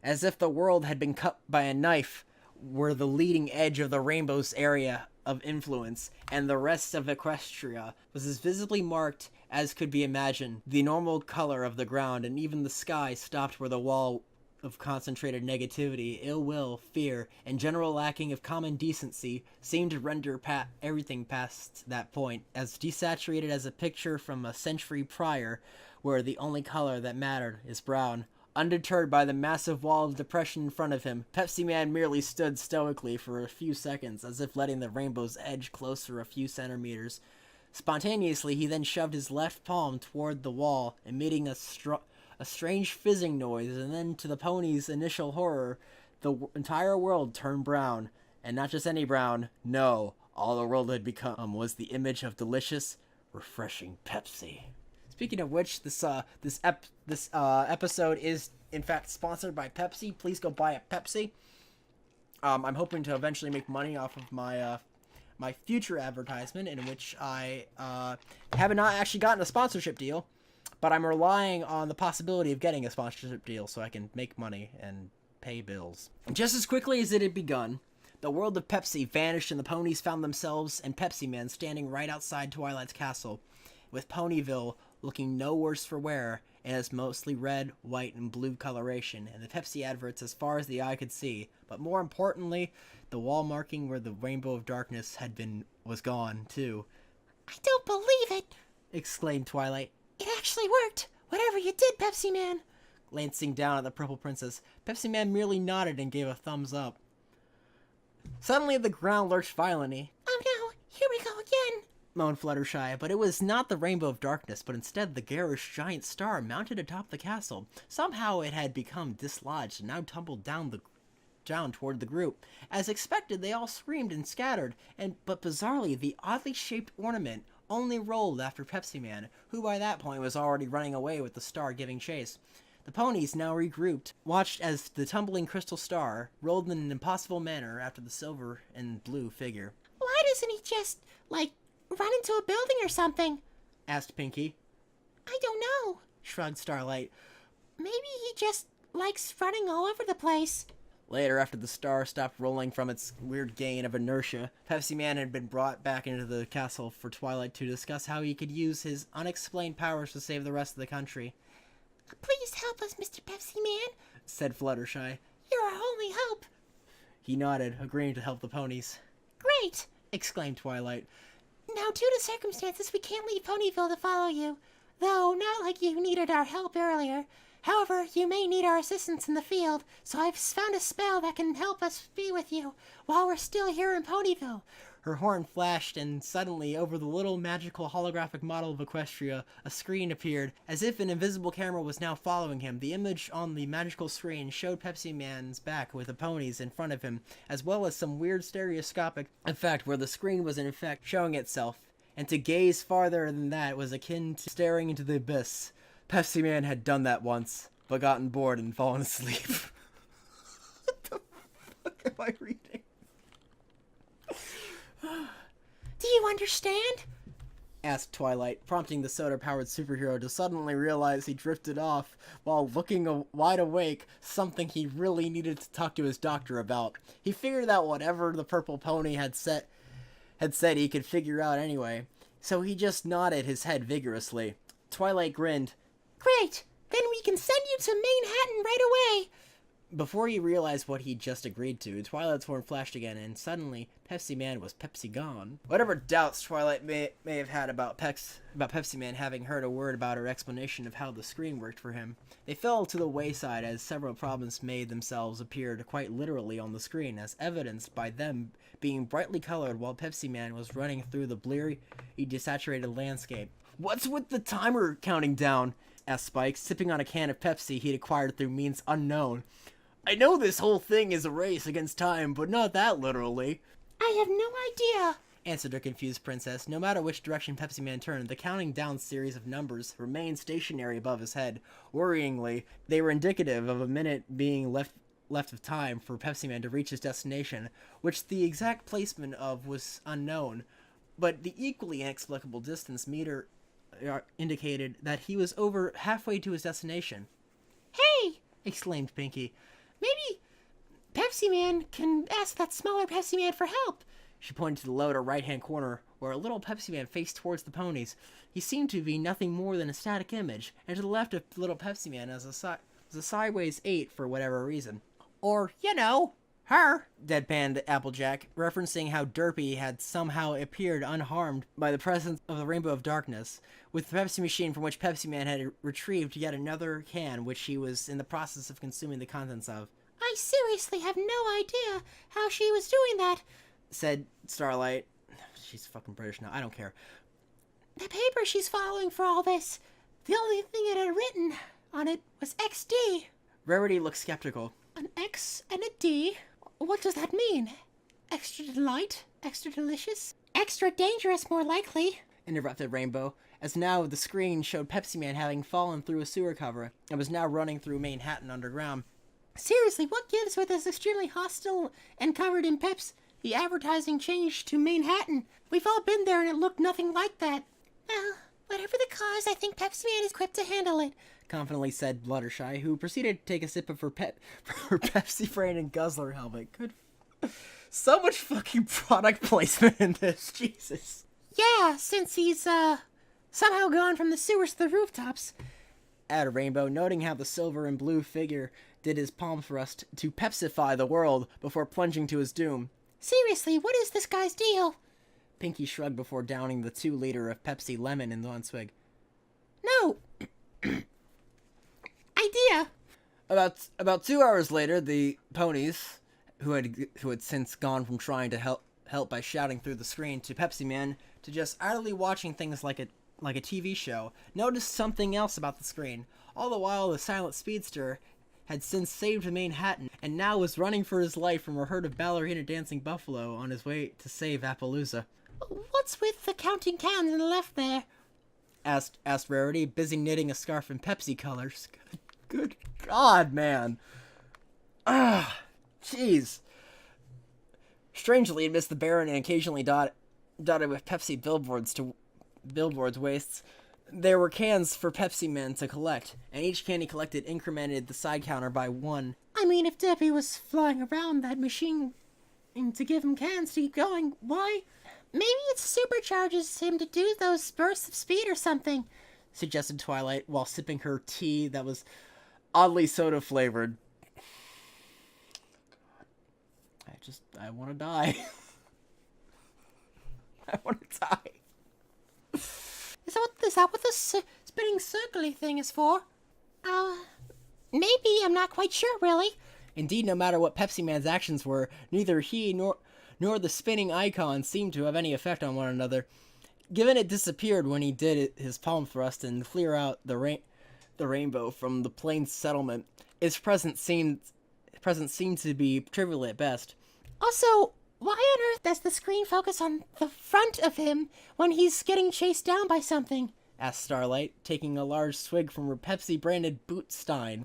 As if the world had been cut by a knife, were the leading edge of the rainbow's area of influence, and the rest of Equestria was as visibly marked as could be imagined. The normal color of the ground and even the sky stopped where the wall of concentrated negativity, ill will, fear, and general lacking of common decency seemed to render everything past that point as desaturated as a picture from a century prior, where the only color that mattered is brown. Undeterred by the massive wall of depression in front of him, Pepsi Man merely stood stoically for a few seconds, as if letting the rainbow's edge closer a few centimeters. Spontaneously, he then shoved his left palm toward the wall, emitting a strange fizzing noise, and then, to the pony's initial horror, the entire world turned brown. And not just any brown, no, all the world had become was the image of delicious, refreshing Pepsi. Speaking of which, this episode is in fact sponsored by Pepsi. Please go buy a Pepsi. I'm hoping to eventually make money off of my my future advertisement, in which I have not actually gotten a sponsorship deal, but I'm relying on the possibility of getting a sponsorship deal so I can make money and pay bills. Just as quickly as it had begun, the world of Pepsi vanished and the ponies found themselves and Pepsi Man standing right outside Twilight's castle, with Ponyville looking no worse for wear in its mostly red, white, and blue coloration, and the Pepsi adverts as far as the eye could see. But more importantly, the wall marking where the rainbow of darkness had been was gone, too. "I don't believe it!" exclaimed Twilight. "It actually worked! Whatever you did, Pepsi Man!" Glancing down at the Purple Princess, Pepsi Man merely nodded and gave a thumbs up. Suddenly the ground lurched violently. "Oh no, here we go again!" moaned Fluttershy, but it was not the rainbow of darkness, but instead the garish giant star mounted atop the castle. Somehow it had become dislodged and now tumbled down toward the group. As expected, they all screamed and scattered, but bizarrely, the oddly shaped ornament only rolled after Pepsi Man, who by that point was already running away with the star giving chase. The ponies, now regrouped, watched as the tumbling crystal star rolled in an impossible manner after the silver and blue figure. "Why doesn't he just, run into a building or something?" asked Pinkie. "I don't know," shrugged Starlight. "Maybe he just likes running all over the place." Later, after the star stopped rolling from its weird gain of inertia, Pepsi Man had been brought back into the castle for Twilight to discuss how he could use his unexplained powers to save the rest of the country. "Please help us, Mr. Pepsi Man," said Fluttershy. "You're our only hope." He nodded, agreeing to help the ponies. "Great!" exclaimed Twilight. "Now, due to circumstances, we can't leave Ponyville to follow you. Though, not like you needed our help earlier. However, you may need our assistance in the field, so I've found a spell that can help us be with you while we're still here in Ponyville." Her horn flashed, and suddenly, over the little magical holographic model of Equestria, a screen appeared. As if an invisible camera was now following him, the image on the magical screen showed Pepsi Man's back with the ponies in front of him, as well as some weird stereoscopic effect where the screen was in effect showing itself. And to gaze farther than that was akin to staring into the abyss. Pepsi Man had done that once, but gotten bored and fallen asleep. What the fuck am I reading? "Do you understand?" asked Twilight, prompting the soda-powered superhero to suddenly realize he drifted off while looking wide awake, something he really needed to talk to his doctor about. He figured out whatever the purple pony had said he could figure out anyway, so he just nodded his head vigorously. Twilight grinned. "Great! Then we can send you to Manhattan right away!" Before he realized what he'd just agreed to, Twilight's horn flashed again, and suddenly, Pepsi Man was Pepsi gone. Whatever doubts Twilight may have had about Pepsi Man having heard a word about her explanation of how the screen worked for him, they fell to the wayside as several problems made themselves appear quite literally on the screen, as evidenced by them being brightly colored while Pepsi Man was running through the bleary, desaturated landscape. "What's with the timer counting down?" asked Spike, sipping on a can of Pepsi he'd acquired through means unknown. "I know this whole thing is a race against time, but not that literally." "I have no idea," answered the confused princess. No matter which direction Pepsi Man turned, the counting down series of numbers remained stationary above his head. Worryingly, they were indicative of a minute being left of time for Pepsi Man to reach his destination, which the exact placement of was unknown, but the equally inexplicable distance meter indicated that he was over halfway to his destination. "Hey!" exclaimed Pinkie. "Maybe Pepsi Man can ask that smaller Pepsi Man for help. She pointed to the lower right-hand corner, where a little Pepsi Man faced towards the ponies. He seemed to be nothing more than a static image, and to the left of little Pepsi Man was a sideways 8 for whatever reason. Or, you know, her, deadpanned Applejack, referencing how Derpy had somehow appeared unharmed by the presence of the Rainbow of Darkness, with the Pepsi machine from which Pepsi Man had retrieved yet another can, which he was in the process of consuming the contents of. I seriously have no idea how she was doing that, said Starlight. She's fucking British now, I don't care. The paper she's following for all this, the only thing it had written on it was XD. Rarity looked skeptical. An X and a D? What does that mean? Extra delight? Extra delicious? Extra dangerous, more likely, interrupted Rainbow, as now the screen showed Pepsi Man having fallen through a sewer cover and was now running through Manhattan underground. Seriously, what gives with this extremely hostile and covered in Peps? The advertising changed to Manhattan. We've all been there and it looked nothing like that. Well, whatever the cause, I think Pepsi Man is equipped to handle it, confidently said Fluttershy, who proceeded to take a sip of her Pepsi Brain and Guzzler helmet. Good. So much fucking product placement in this, Jesus. Yeah, since he's, somehow gone from the sewers to the rooftops, added Rainbow, noting how the silver and blue figure did his palm thrust to Pepsify the world before plunging to his doom. Seriously, what is this guy's deal? Pinky shrugged before downing the 2-liter of Pepsi Lemon in one swig. No! Idea! About 2 hours later, the ponies, who had since gone from trying to help by shouting through the screen to Pepsi Man to just idly watching things like a TV show, noticed something else about the screen. All the while, the silent speedster had since saved Manhattan and now was running for his life from a herd of ballerina dancing buffalo on his way to save Appaloosa. What's with the counting cans on the left there? Asked Rarity, busy knitting a scarf in Pepsi colors. Good God, man. Ah, jeez. Strangely, amidst the barren and occasionally dotted with Pepsi billboards wastes, there were cans for Pepsi Men to collect, and each can he collected incremented the side counter by 1. I mean, if Debbie was flying around that machine to give him cans to keep going, why? Maybe it supercharges him to do those bursts of speed or something, suggested Twilight while sipping her tea that was oddly soda flavored. I want to die. I want to die. Is that what this spinning circly thing is for? Maybe, I'm not quite sure, really. Indeed, no matter what Pepsi Man's actions were, neither he nor the spinning icon seemed to have any effect on one another. Given it disappeared when he did his palm thrust and clear out the rainbow from the plain settlement, its presence seemed to be trivial at best. Also, why on earth does the screen focus on the front of him when he's getting chased down by something? Asked Starlight, taking a large swig from her Pepsi-branded Bootstein.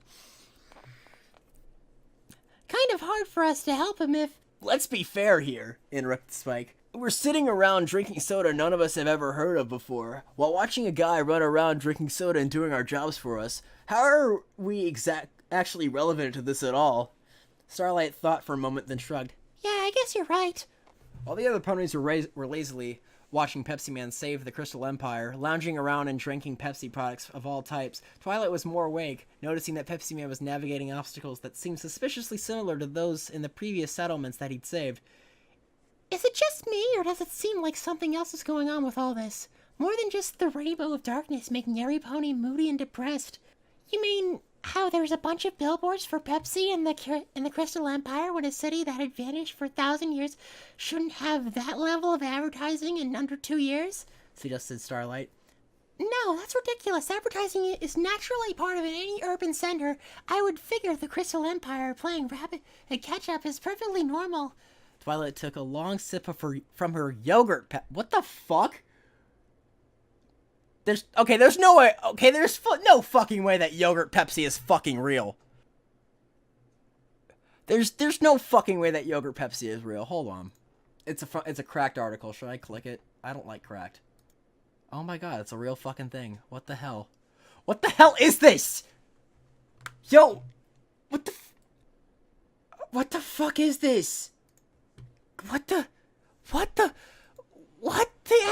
Kind of hard for us to help him if... Let's be fair here, interrupted Spike. We're sitting around drinking soda none of us have ever heard of before, while watching a guy run around drinking soda and doing our jobs for us. How are we actually relevant to this at all? Starlight thought for a moment, then shrugged. Yeah, I guess you're right. While the other ponies were lazily watching Pepsi Man save the Crystal Empire, lounging around and drinking Pepsi products of all types, Twilight was more awake, noticing that Pepsi Man was navigating obstacles that seemed suspiciously similar to those in the previous settlements that he'd saved. Is it just me, or does it seem like something else is going on with all this? More than just the rainbow of darkness making every pony moody and depressed. You mean how there's a bunch of billboards for Pepsi in the Crystal Empire when a city that had vanished for 1,000 years shouldn't have that level of advertising in under 2 years? Suggested Starlight. No, that's ridiculous. Advertising is naturally part of any urban center. I would figure the Crystal Empire playing rabbit and catch-up is perfectly normal. Twilight took a long sip from her yogurt What the fuck? There's no way. Okay, there's no fucking way that yogurt Pepsi is fucking real. There's no fucking way that yogurt Pepsi is real. Hold on. It's a cracked article. Should I click it? I don't like cracked. Oh my god, it's a real fucking thing. What the hell? What the hell is this? Yo, what the fuck is this? What the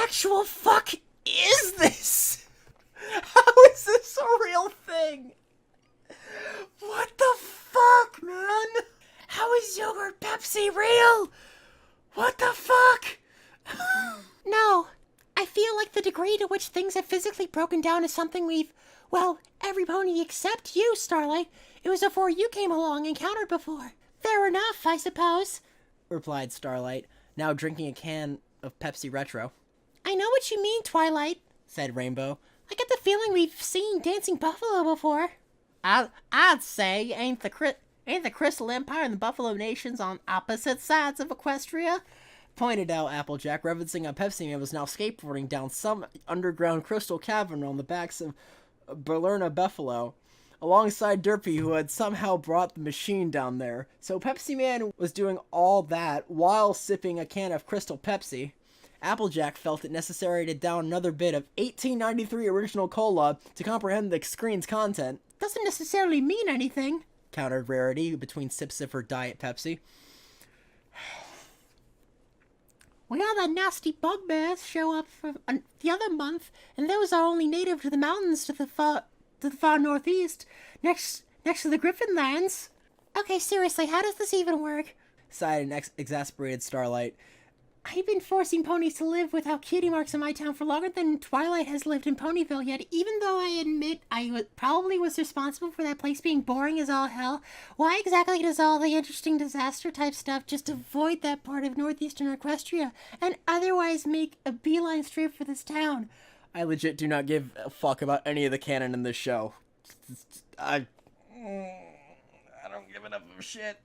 actual fuck is this? How is this a real thing? What the fuck, man? How is yogurt Pepsi real? What the fuck? No, I feel like the degree to which things have physically broken down is something well, every pony except you, Starlight. It was before you came along and countered before. Fair enough, I suppose, replied Starlight, now drinking a can of Pepsi Retro. I know what you mean, Twilight, said Rainbow. I get the feeling we've seen Dancing Buffalo before. I'd say ain't the Crystal Empire and the Buffalo Nations on opposite sides of Equestria? Pointed out Applejack, referencing a Pepsi Man was now skateboarding down some underground crystal cavern on the backs of Berlerna Buffalo, alongside Derpy, who had somehow brought the machine down there. So Pepsi Man was doing all that while sipping a can of Crystal Pepsi. Applejack felt it necessary to down another bit of 1893 original cola to comprehend the screen's content. Doesn't necessarily mean anything, countered Rarity between sips of her Diet Pepsi. We had that nasty bugbears show up for the other month, and those are only native to the mountains to the far northeast, next to the Griffin Lands. Okay, seriously, how does this even work? Sighed an exasperated Starlight. I've been forcing ponies to live without cutie marks in my town for longer than Twilight has lived in Ponyville, yet even though I admit I probably was responsible for that place being boring as all hell, why exactly does all the interesting disaster type stuff just avoid that part of northeastern Equestria and otherwise make a beeline straight for this town? I legit do not give a fuck about any of the canon in this show. I don't give enough of a shit.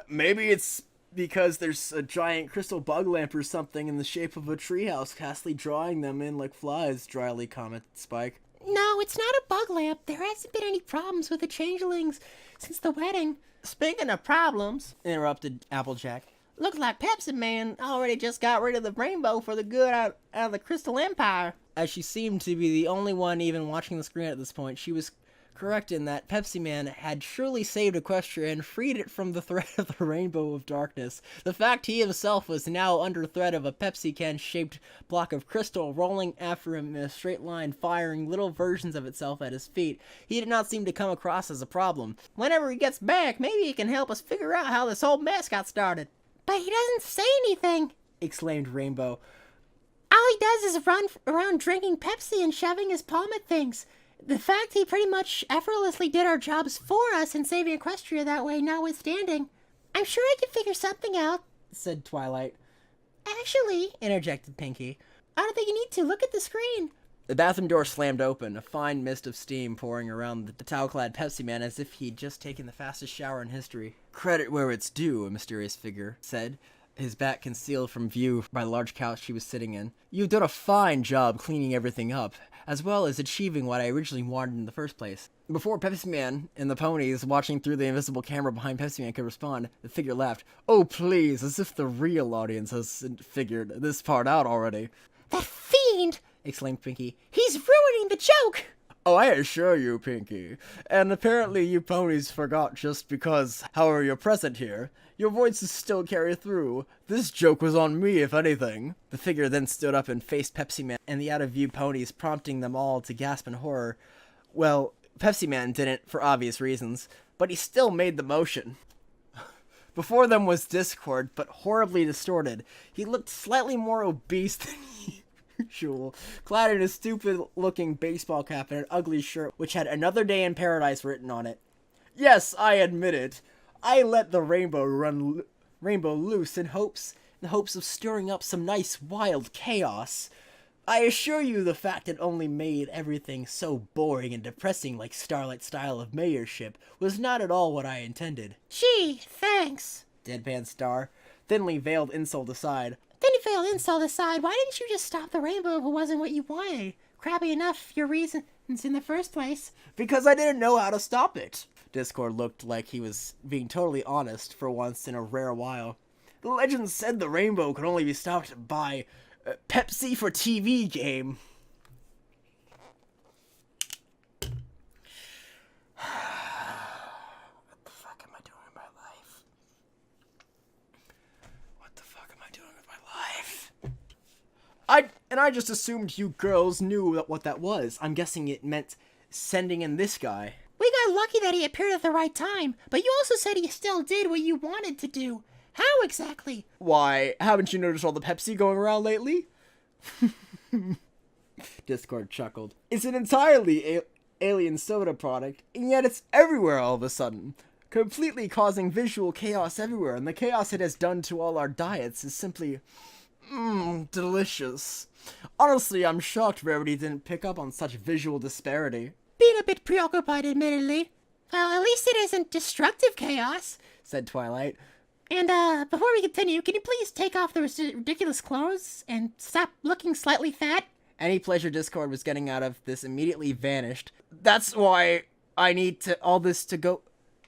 Maybe it's because there's a giant crystal bug lamp or something in the shape of a treehouse, castly drawing them in like flies, dryly commented Spike. No, it's not a bug lamp. There hasn't been any problems with the changelings since the wedding. Speaking of problems, interrupted Applejack, looks like Pepsi Man already just got rid of the rainbow for the good out of the Crystal Empire. As she seemed to be the only one even watching the screen at this point, she was correct in that Pepsi Man had surely saved Equestria and freed it from the threat of the Rainbow of Darkness. The fact he himself was now under threat of a Pepsi can-shaped block of crystal rolling after him in a straight line, firing little versions of itself at his feet, he did not seem to come across as a problem. Whenever he gets back, maybe he can help us figure out how this whole mess got started. But he doesn't say anything, exclaimed Rainbow. All he does is run around drinking Pepsi and shoving his palm at things. The fact he pretty much effortlessly did our jobs for us and saving Equestria that way notwithstanding, I'm sure I can figure something out, said Twilight. Actually, interjected Pinkie, I don't think you need to. Look at the screen. The bathroom door slammed open, a fine mist of steam pouring around the towel-clad Pepsi Man as if he'd just taken the fastest shower in history. Credit where it's due, a mysterious figure said, his back concealed from view by the large couch she was sitting in. You've done a fine job cleaning everything up, as well as achieving what I originally wanted in the first place. Before Pepsi Man and the ponies watching through the invisible camera behind Pepsi Man could respond, the figure laughed. Oh please, as if the real audience has figured this part out already. That fiend! Exclaimed Pinkie. He's ruining the joke! Oh, I assure you, Pinkie. And apparently you ponies forgot just because, however you're present here, your voices still carry through. This joke was on me, if anything. The figure then stood up and faced Pepsi Man and the out-of-view ponies, prompting them all to gasp in horror. Well, Pepsi Man didn't, for obvious reasons, but he still made the motion. Before them was Discord, but horribly distorted. He looked slightly more obese than usual, clad in a stupid-looking baseball cap and an ugly shirt which had "Another Day in Paradise" written on it. Yes, I admit it. I let the rainbow loose in hopes of stirring up some nice wild chaos. I assure you the fact it only made everything so boring and depressing like Starlight's style of mayorship was not at all what I intended. Gee, thanks, deadpan Star, thinly veiled insult aside. Thinly veiled insult aside, why didn't you just stop the rainbow if it wasn't what you wanted? Crappy enough your reasons in the first place. Because I didn't know how to stop it. Discord looked like he was being totally honest for once in a rare while. The legend said the rainbow could only be stopped by Pepsi for TV game. What the fuck am I doing in my life? What the fuck am I doing with And I just assumed you girls knew what that was. I'm guessing it meant sending in this guy. We got lucky that he appeared at the right time, but you also said he still did what you wanted to do. How exactly? Why, haven't you noticed all the Pepsi going around lately? Discord chuckled. It's an entirely alien soda product, and yet it's everywhere all of a sudden. Completely causing visual chaos everywhere, and the chaos it has done to all our diets is simply... delicious. Honestly, I'm shocked Rarity didn't pick up on such visual disparity. Being a bit preoccupied, admittedly. Well, at least it isn't destructive chaos, said Twilight. And, before we continue, can you please take off those ridiculous clothes and stop looking slightly fat? Any pleasure Discord was getting out of this immediately vanished. That's why I need all this to go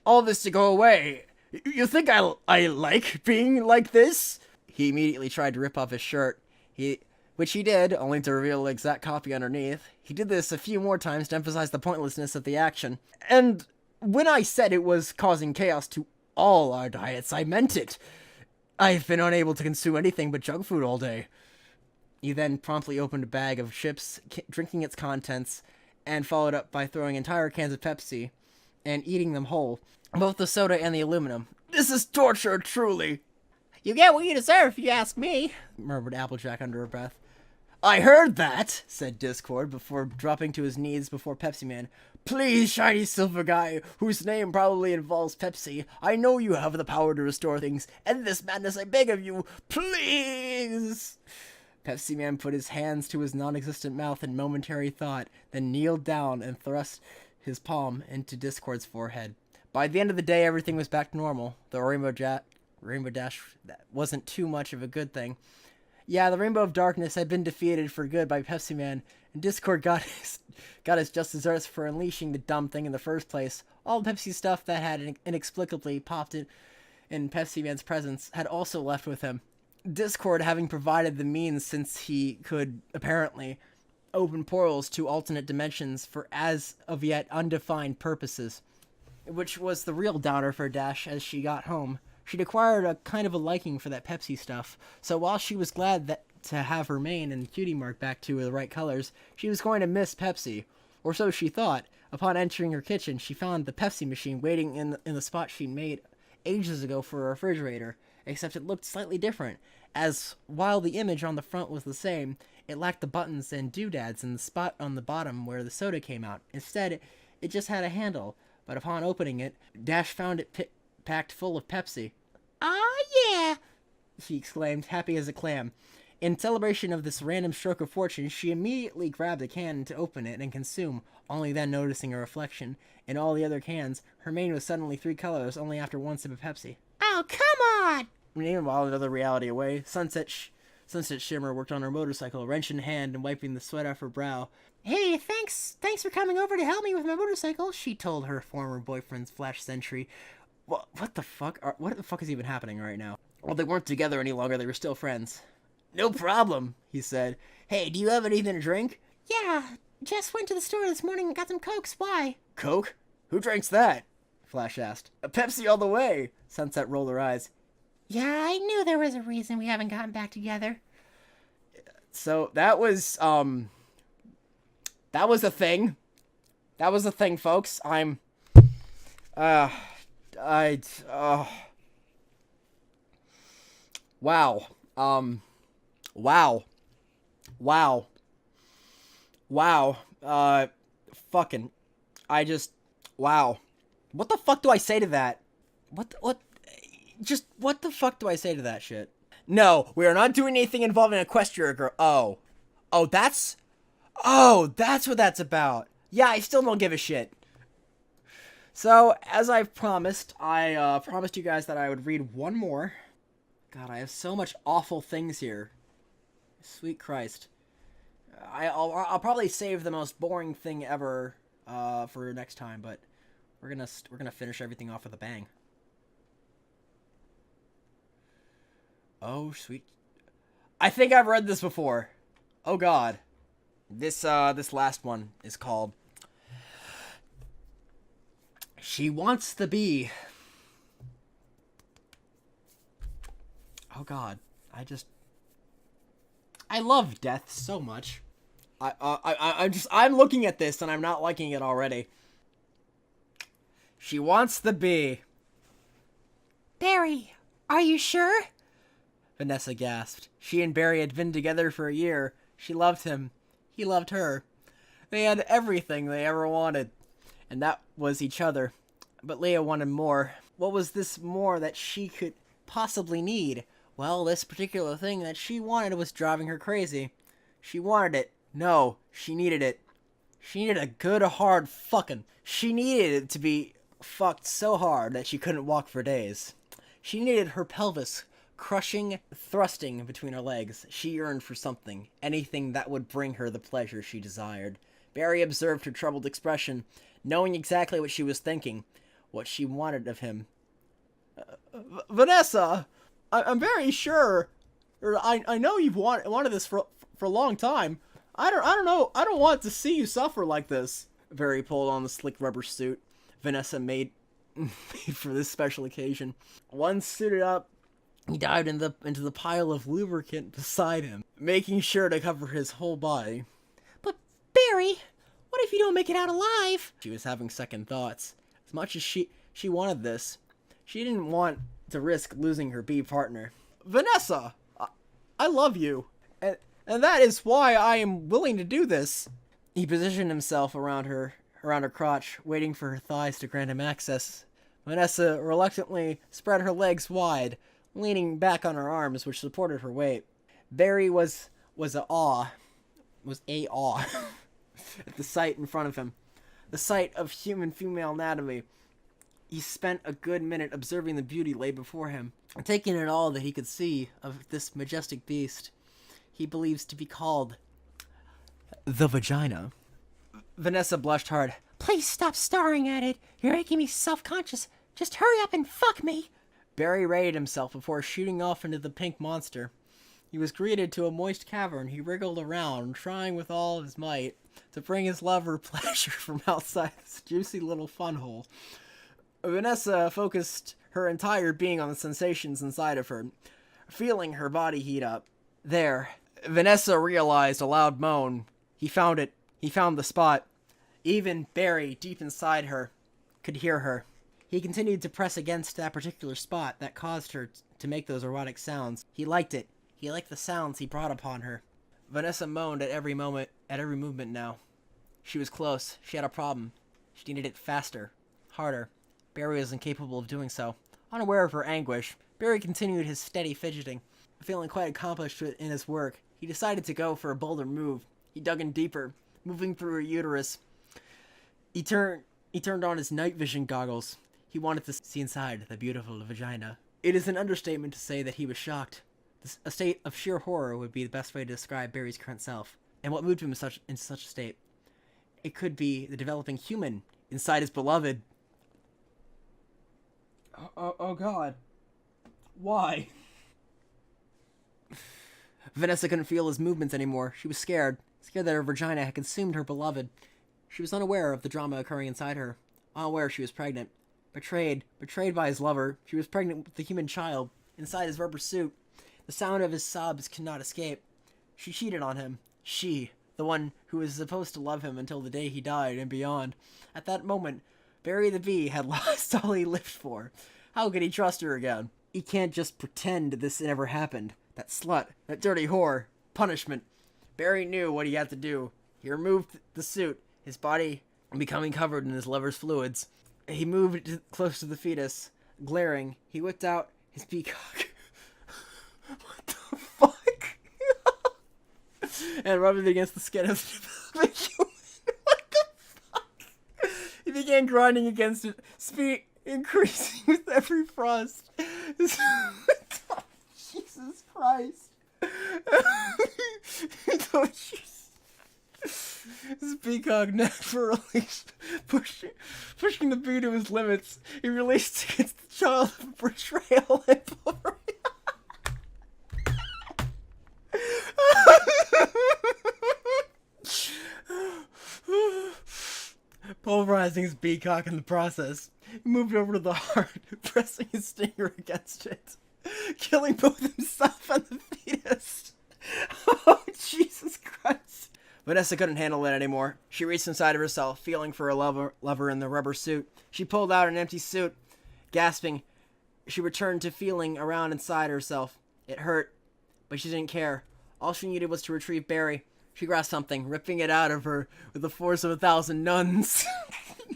away. You think I like being like this? He immediately tried to rip off his shirt, which he did, only to reveal the exact copy underneath. He did this a few more times to emphasize the pointlessness of the action. And when I said it was causing chaos to all our diets, I meant it. I've been unable to consume anything but junk food all day. He then promptly opened a bag of chips, drinking its contents, and followed up by throwing entire cans of Pepsi and eating them whole, both the soda and the aluminum. This is torture, truly. You get what you deserve, if you ask me, murmured Applejack under her breath. I heard that, said Discord, before dropping to his knees before Pepsi Man. Please, shiny silver guy, whose name probably involves Pepsi, I know you have the power to restore things. End this madness, I beg of you. Please! Pepsi Man put his hands to his non-existent mouth in momentary thought, then kneeled down and thrust his palm into Discord's forehead. By the end of the day, everything was back to normal. The Rainbow Dash wasn't too much of a good thing. Yeah, the Rainbow of Darkness had been defeated for good by Pepsi Man, and Discord got his just desserts for unleashing the dumb thing in the first place. All the Pepsi stuff that had inexplicably popped in Pepsi Man's presence had also left with him. Discord having provided the means, since he could, apparently, open portals to alternate dimensions for as of yet undefined purposes, which was the real downer for Dash as she got home. She'd acquired a kind of a liking for that Pepsi stuff, so while she was glad to have her mane and cutie mark back to the right colors, she was going to miss Pepsi, or so she thought. Upon entering her kitchen, she found the Pepsi machine waiting in the spot she made ages ago for a refrigerator, except it looked slightly different, as while the image on the front was the same, it lacked the buttons and doodads in the spot on the bottom where the soda came out. Instead, it just had a handle, but upon opening it, Dash found it packed full of Pepsi. Oh, yeah, she exclaimed, happy as a clam. In celebration of this random stroke of fortune, she immediately grabbed a can to open it and consume, only then noticing a reflection. In all the other cans, her mane was suddenly 3 colors only after 1 sip of Pepsi. Oh, come on! Meanwhile, another reality away, Sunset Shimmer worked on her motorcycle, wrench in hand and wiping the sweat off her brow. Hey, thanks for coming over to help me with my motorcycle, she told her former boyfriend's flash sentry. What the fuck? What the fuck is even happening right now? Well, they weren't together any longer, they were still friends. No problem, he said. Hey, do you have anything to drink? Yeah, just went to the store this morning and got some Cokes. Why? Coke? Who drinks that? Flash asked. A Pepsi all the way, Sunset rolled her eyes. Yeah, I knew there was a reason we haven't gotten back together. So, that was a thing. That was a thing, folks. Wow. Fucking. Wow. What the fuck do I say to that? What the fuck do I say to that shit? No, we are not doing anything involving Equestria girl. That's what that's about. Yeah, I still don't give a shit. So, as I've promised, I promised you guys that I would read one more. God, I have so much awful things here. Sweet Christ. I'll probably save the most boring thing ever for next time, but we're gonna finish everything off with a bang. Oh, sweet. I think I've read this before. Oh God. This last one is called She Wants the Bee. Oh God. I love death so much. I'm looking at this and I'm not liking it already. She wants the bee. Barry, are you sure? Vanessa gasped. She and Barry had been together for a year. She loved him. He loved her. They had everything they ever wanted. And that was each other. But Leah wanted more. What was this more that she could possibly need? Well, this particular thing that she wanted was driving her crazy. She wanted it. No, she needed it. She needed a good, hard fucking. She needed it to be fucked so hard that she couldn't walk for days. She needed her pelvis crushing, thrusting between her legs. She yearned for something, anything that would bring her the pleasure she desired. Barry observed her troubled expression, knowing exactly what she was thinking, what she wanted of him. Vanessa, I'm very sure. I know you've wanted this for a long time. I don't know. I don't want to see you suffer like this. Barry pulled on the slick rubber suit Vanessa made for this special occasion. Once suited up, he dived into the pile of lubricant beside him, making sure to cover his whole body. But Barry, what if you don't make it out alive? She was having second thoughts. As much as she wanted this, she didn't want to risk losing her bee partner. Vanessa, I love you, and that is why I am willing to do this. He positioned himself around her crotch, waiting for her thighs to grant him access. Vanessa reluctantly spread her legs wide, leaning back on her arms, which supported her weight. Barry was awe at the sight in front of him, the sight of human female anatomy. He spent a good minute observing the beauty lay before him, taking in all that he could see of this majestic beast he believes to be called the vagina. Vanessa blushed hard. Please stop staring at it. You're making me self-conscious. Just hurry up and fuck me. Barry readied himself before shooting off into the pink monster. He was greeted to a moist cavern. He wriggled around, trying with all his might to bring his lover pleasure from outside this juicy little fun hole. Vanessa focused her entire being on the sensations inside of her, feeling her body heat up. There, Vanessa realized a loud moan. He found it. He found the spot. Even Barry, deep inside her, could hear her. He continued to press against that particular spot that caused her to make those erotic sounds. He liked it. He liked the sounds he brought upon her. Vanessa moaned at every movement now. She was close. She had a problem. She needed it faster, harder. Barry was incapable of doing so. Unaware of her anguish, Barry continued his steady fidgeting. Feeling quite accomplished in his work, he decided to go for a bolder move. He dug in deeper, moving through her uterus. He turned on his night vision goggles. He wanted to see inside the beautiful vagina. It is an understatement to say that he was shocked. A state of sheer horror would be the best way to describe Barry's current self. And what moved him in such a state? It could be the developing human inside his beloved. Oh God. Why? Vanessa couldn't feel his movements anymore. She was scared that her vagina had consumed her beloved. She was unaware of the drama occurring inside her. Unaware she was pregnant. Betrayed by his lover. She was pregnant with the human child inside his rubber suit. The sound of his sobs could not escape. She cheated on him. She, the one who was supposed to love him until the day he died and beyond. At that moment, Barry the Bee had lost all he lived for. How could he trust her again? He can't just pretend this never happened. That slut, that dirty whore. Punishment. Barry knew what he had to do. He removed the suit, his body becoming covered in his lover's fluids. He moved close to the fetus. Glaring, he whipped out his peacock. What the fuck? And rubbed it against the skin of the human. What the fuck? He began grinding against it, speed increasing with every thrust. Jesus Christ. Oh, Jesus. His peacock never released, pushing the bee to his limits. He released against the child of betrayal and pulverizing his peacock in the process. He moved over to the heart, pressing his stinger against it, killing both himself and the fetus. Oh, Jesus Christ. Vanessa couldn't handle it anymore. She reached inside of herself, feeling for her lover in the rubber suit. She pulled out an empty suit. Gasping, she returned to feeling around inside herself. It hurt, but she didn't care. All she needed was to retrieve Barry. She grasped something, ripping it out of her with the force of 1,000 nuns.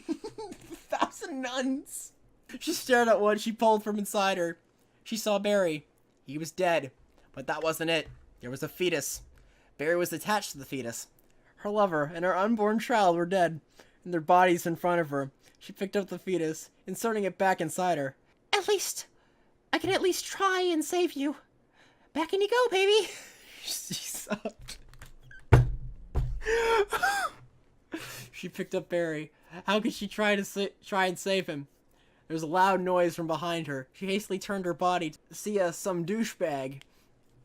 1,000 nuns! She stared at what she pulled from inside her. She saw Barry. He was dead, but that wasn't it. There was a fetus. Barry was attached to the fetus. Her lover and her unborn child were dead, and their bodies in front of her. She picked up the fetus, inserting it back inside her. At least, I can at least try and save you. Back in you go, baby. She sobbed. She picked up Barry. How could she try and save him? There was a loud noise from behind her. She hastily turned her body to see some douchebag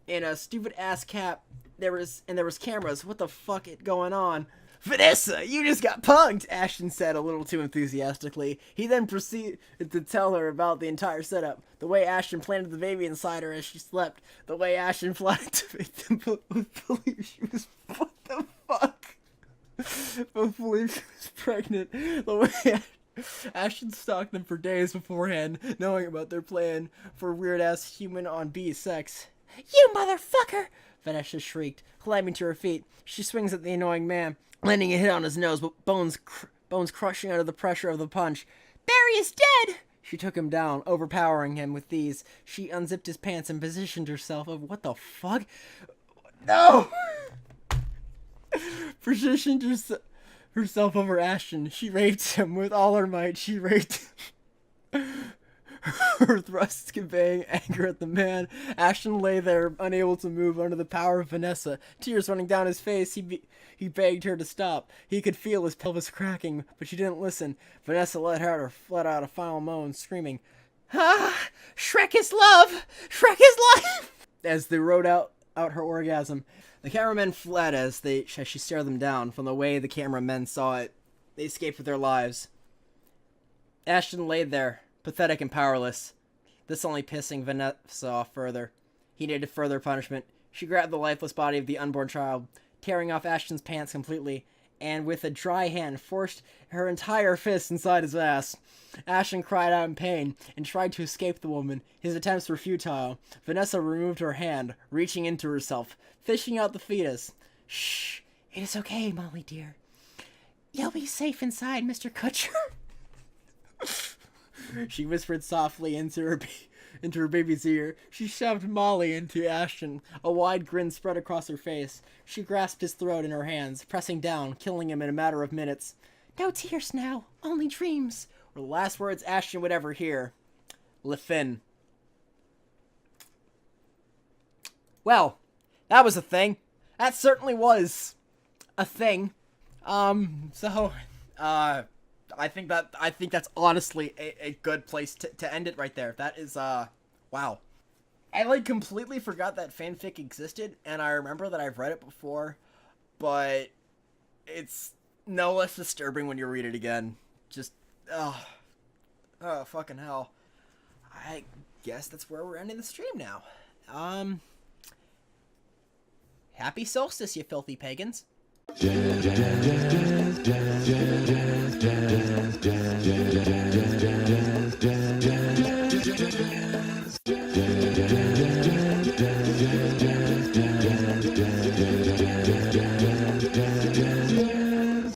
in a stupid ass cap. There was cameras. What the fuck is going on? Vanessa, you just got punked, Ashton said a little too enthusiastically. He then proceeded to tell her about the entire setup. The way Ashton planted the baby inside her as she slept. The way Ashton plotted to make them believe she was... What the fuck? Both believe she was pregnant. The way Ashton stalked them for days beforehand, knowing about their plan for weird-ass human-on-bee sex. You motherfucker! Vanessa shrieked, climbing to her feet. She swings at the annoying man, landing a hit on his nose, but bones crushing under the pressure of the punch. Barry is dead! She took him down, overpowering him with these. She unzipped his pants and positioned herself. What the fuck? No! Positioned herself over Ashton. She raped him with all her might. She raped him. Her thrusts conveying anger at the man. Ashton lay there, unable to move under the power of Vanessa. Tears running down his face, he begged her to stop. He could feel his pelvis cracking, but she didn't listen. Vanessa let out a final moan, screaming, "Ah! Shrek is love! Shrek is life!" as they rode out her orgasm. The cameramen fled as she stared them down. From the way the cameramen saw it, they escaped with their lives. Ashton lay there, pathetic and powerless. This only pissing Vanessa off further. He needed further punishment. She grabbed the lifeless body of the unborn child, tearing off Ashton's pants completely, and with a dry hand forced her entire fist inside his ass. Ashton cried out in pain and tried to escape the woman. His attempts were futile. Vanessa removed her hand, reaching into herself, fishing out the fetus. Shh, it is okay, Molly dear. You'll be safe inside, Mr. Kutcher. She whispered softly into her baby's ear. She shoved Molly into Ashton. A wide grin spread across her face. She grasped his throat in her hands, pressing down, killing him in a matter of minutes. No tears now, only dreams, were the last words Ashton would ever hear. Le fin. Well, that was a thing. That certainly was a thing. I think that's honestly a good place to end it right there. That is, wow. I, completely forgot that fanfic existed, and I remember that I've read it before, but it's no less disturbing when you read it again. Just, oh, fucking hell. I guess that's where we're ending the stream now. Happy solstice, you filthy pagans.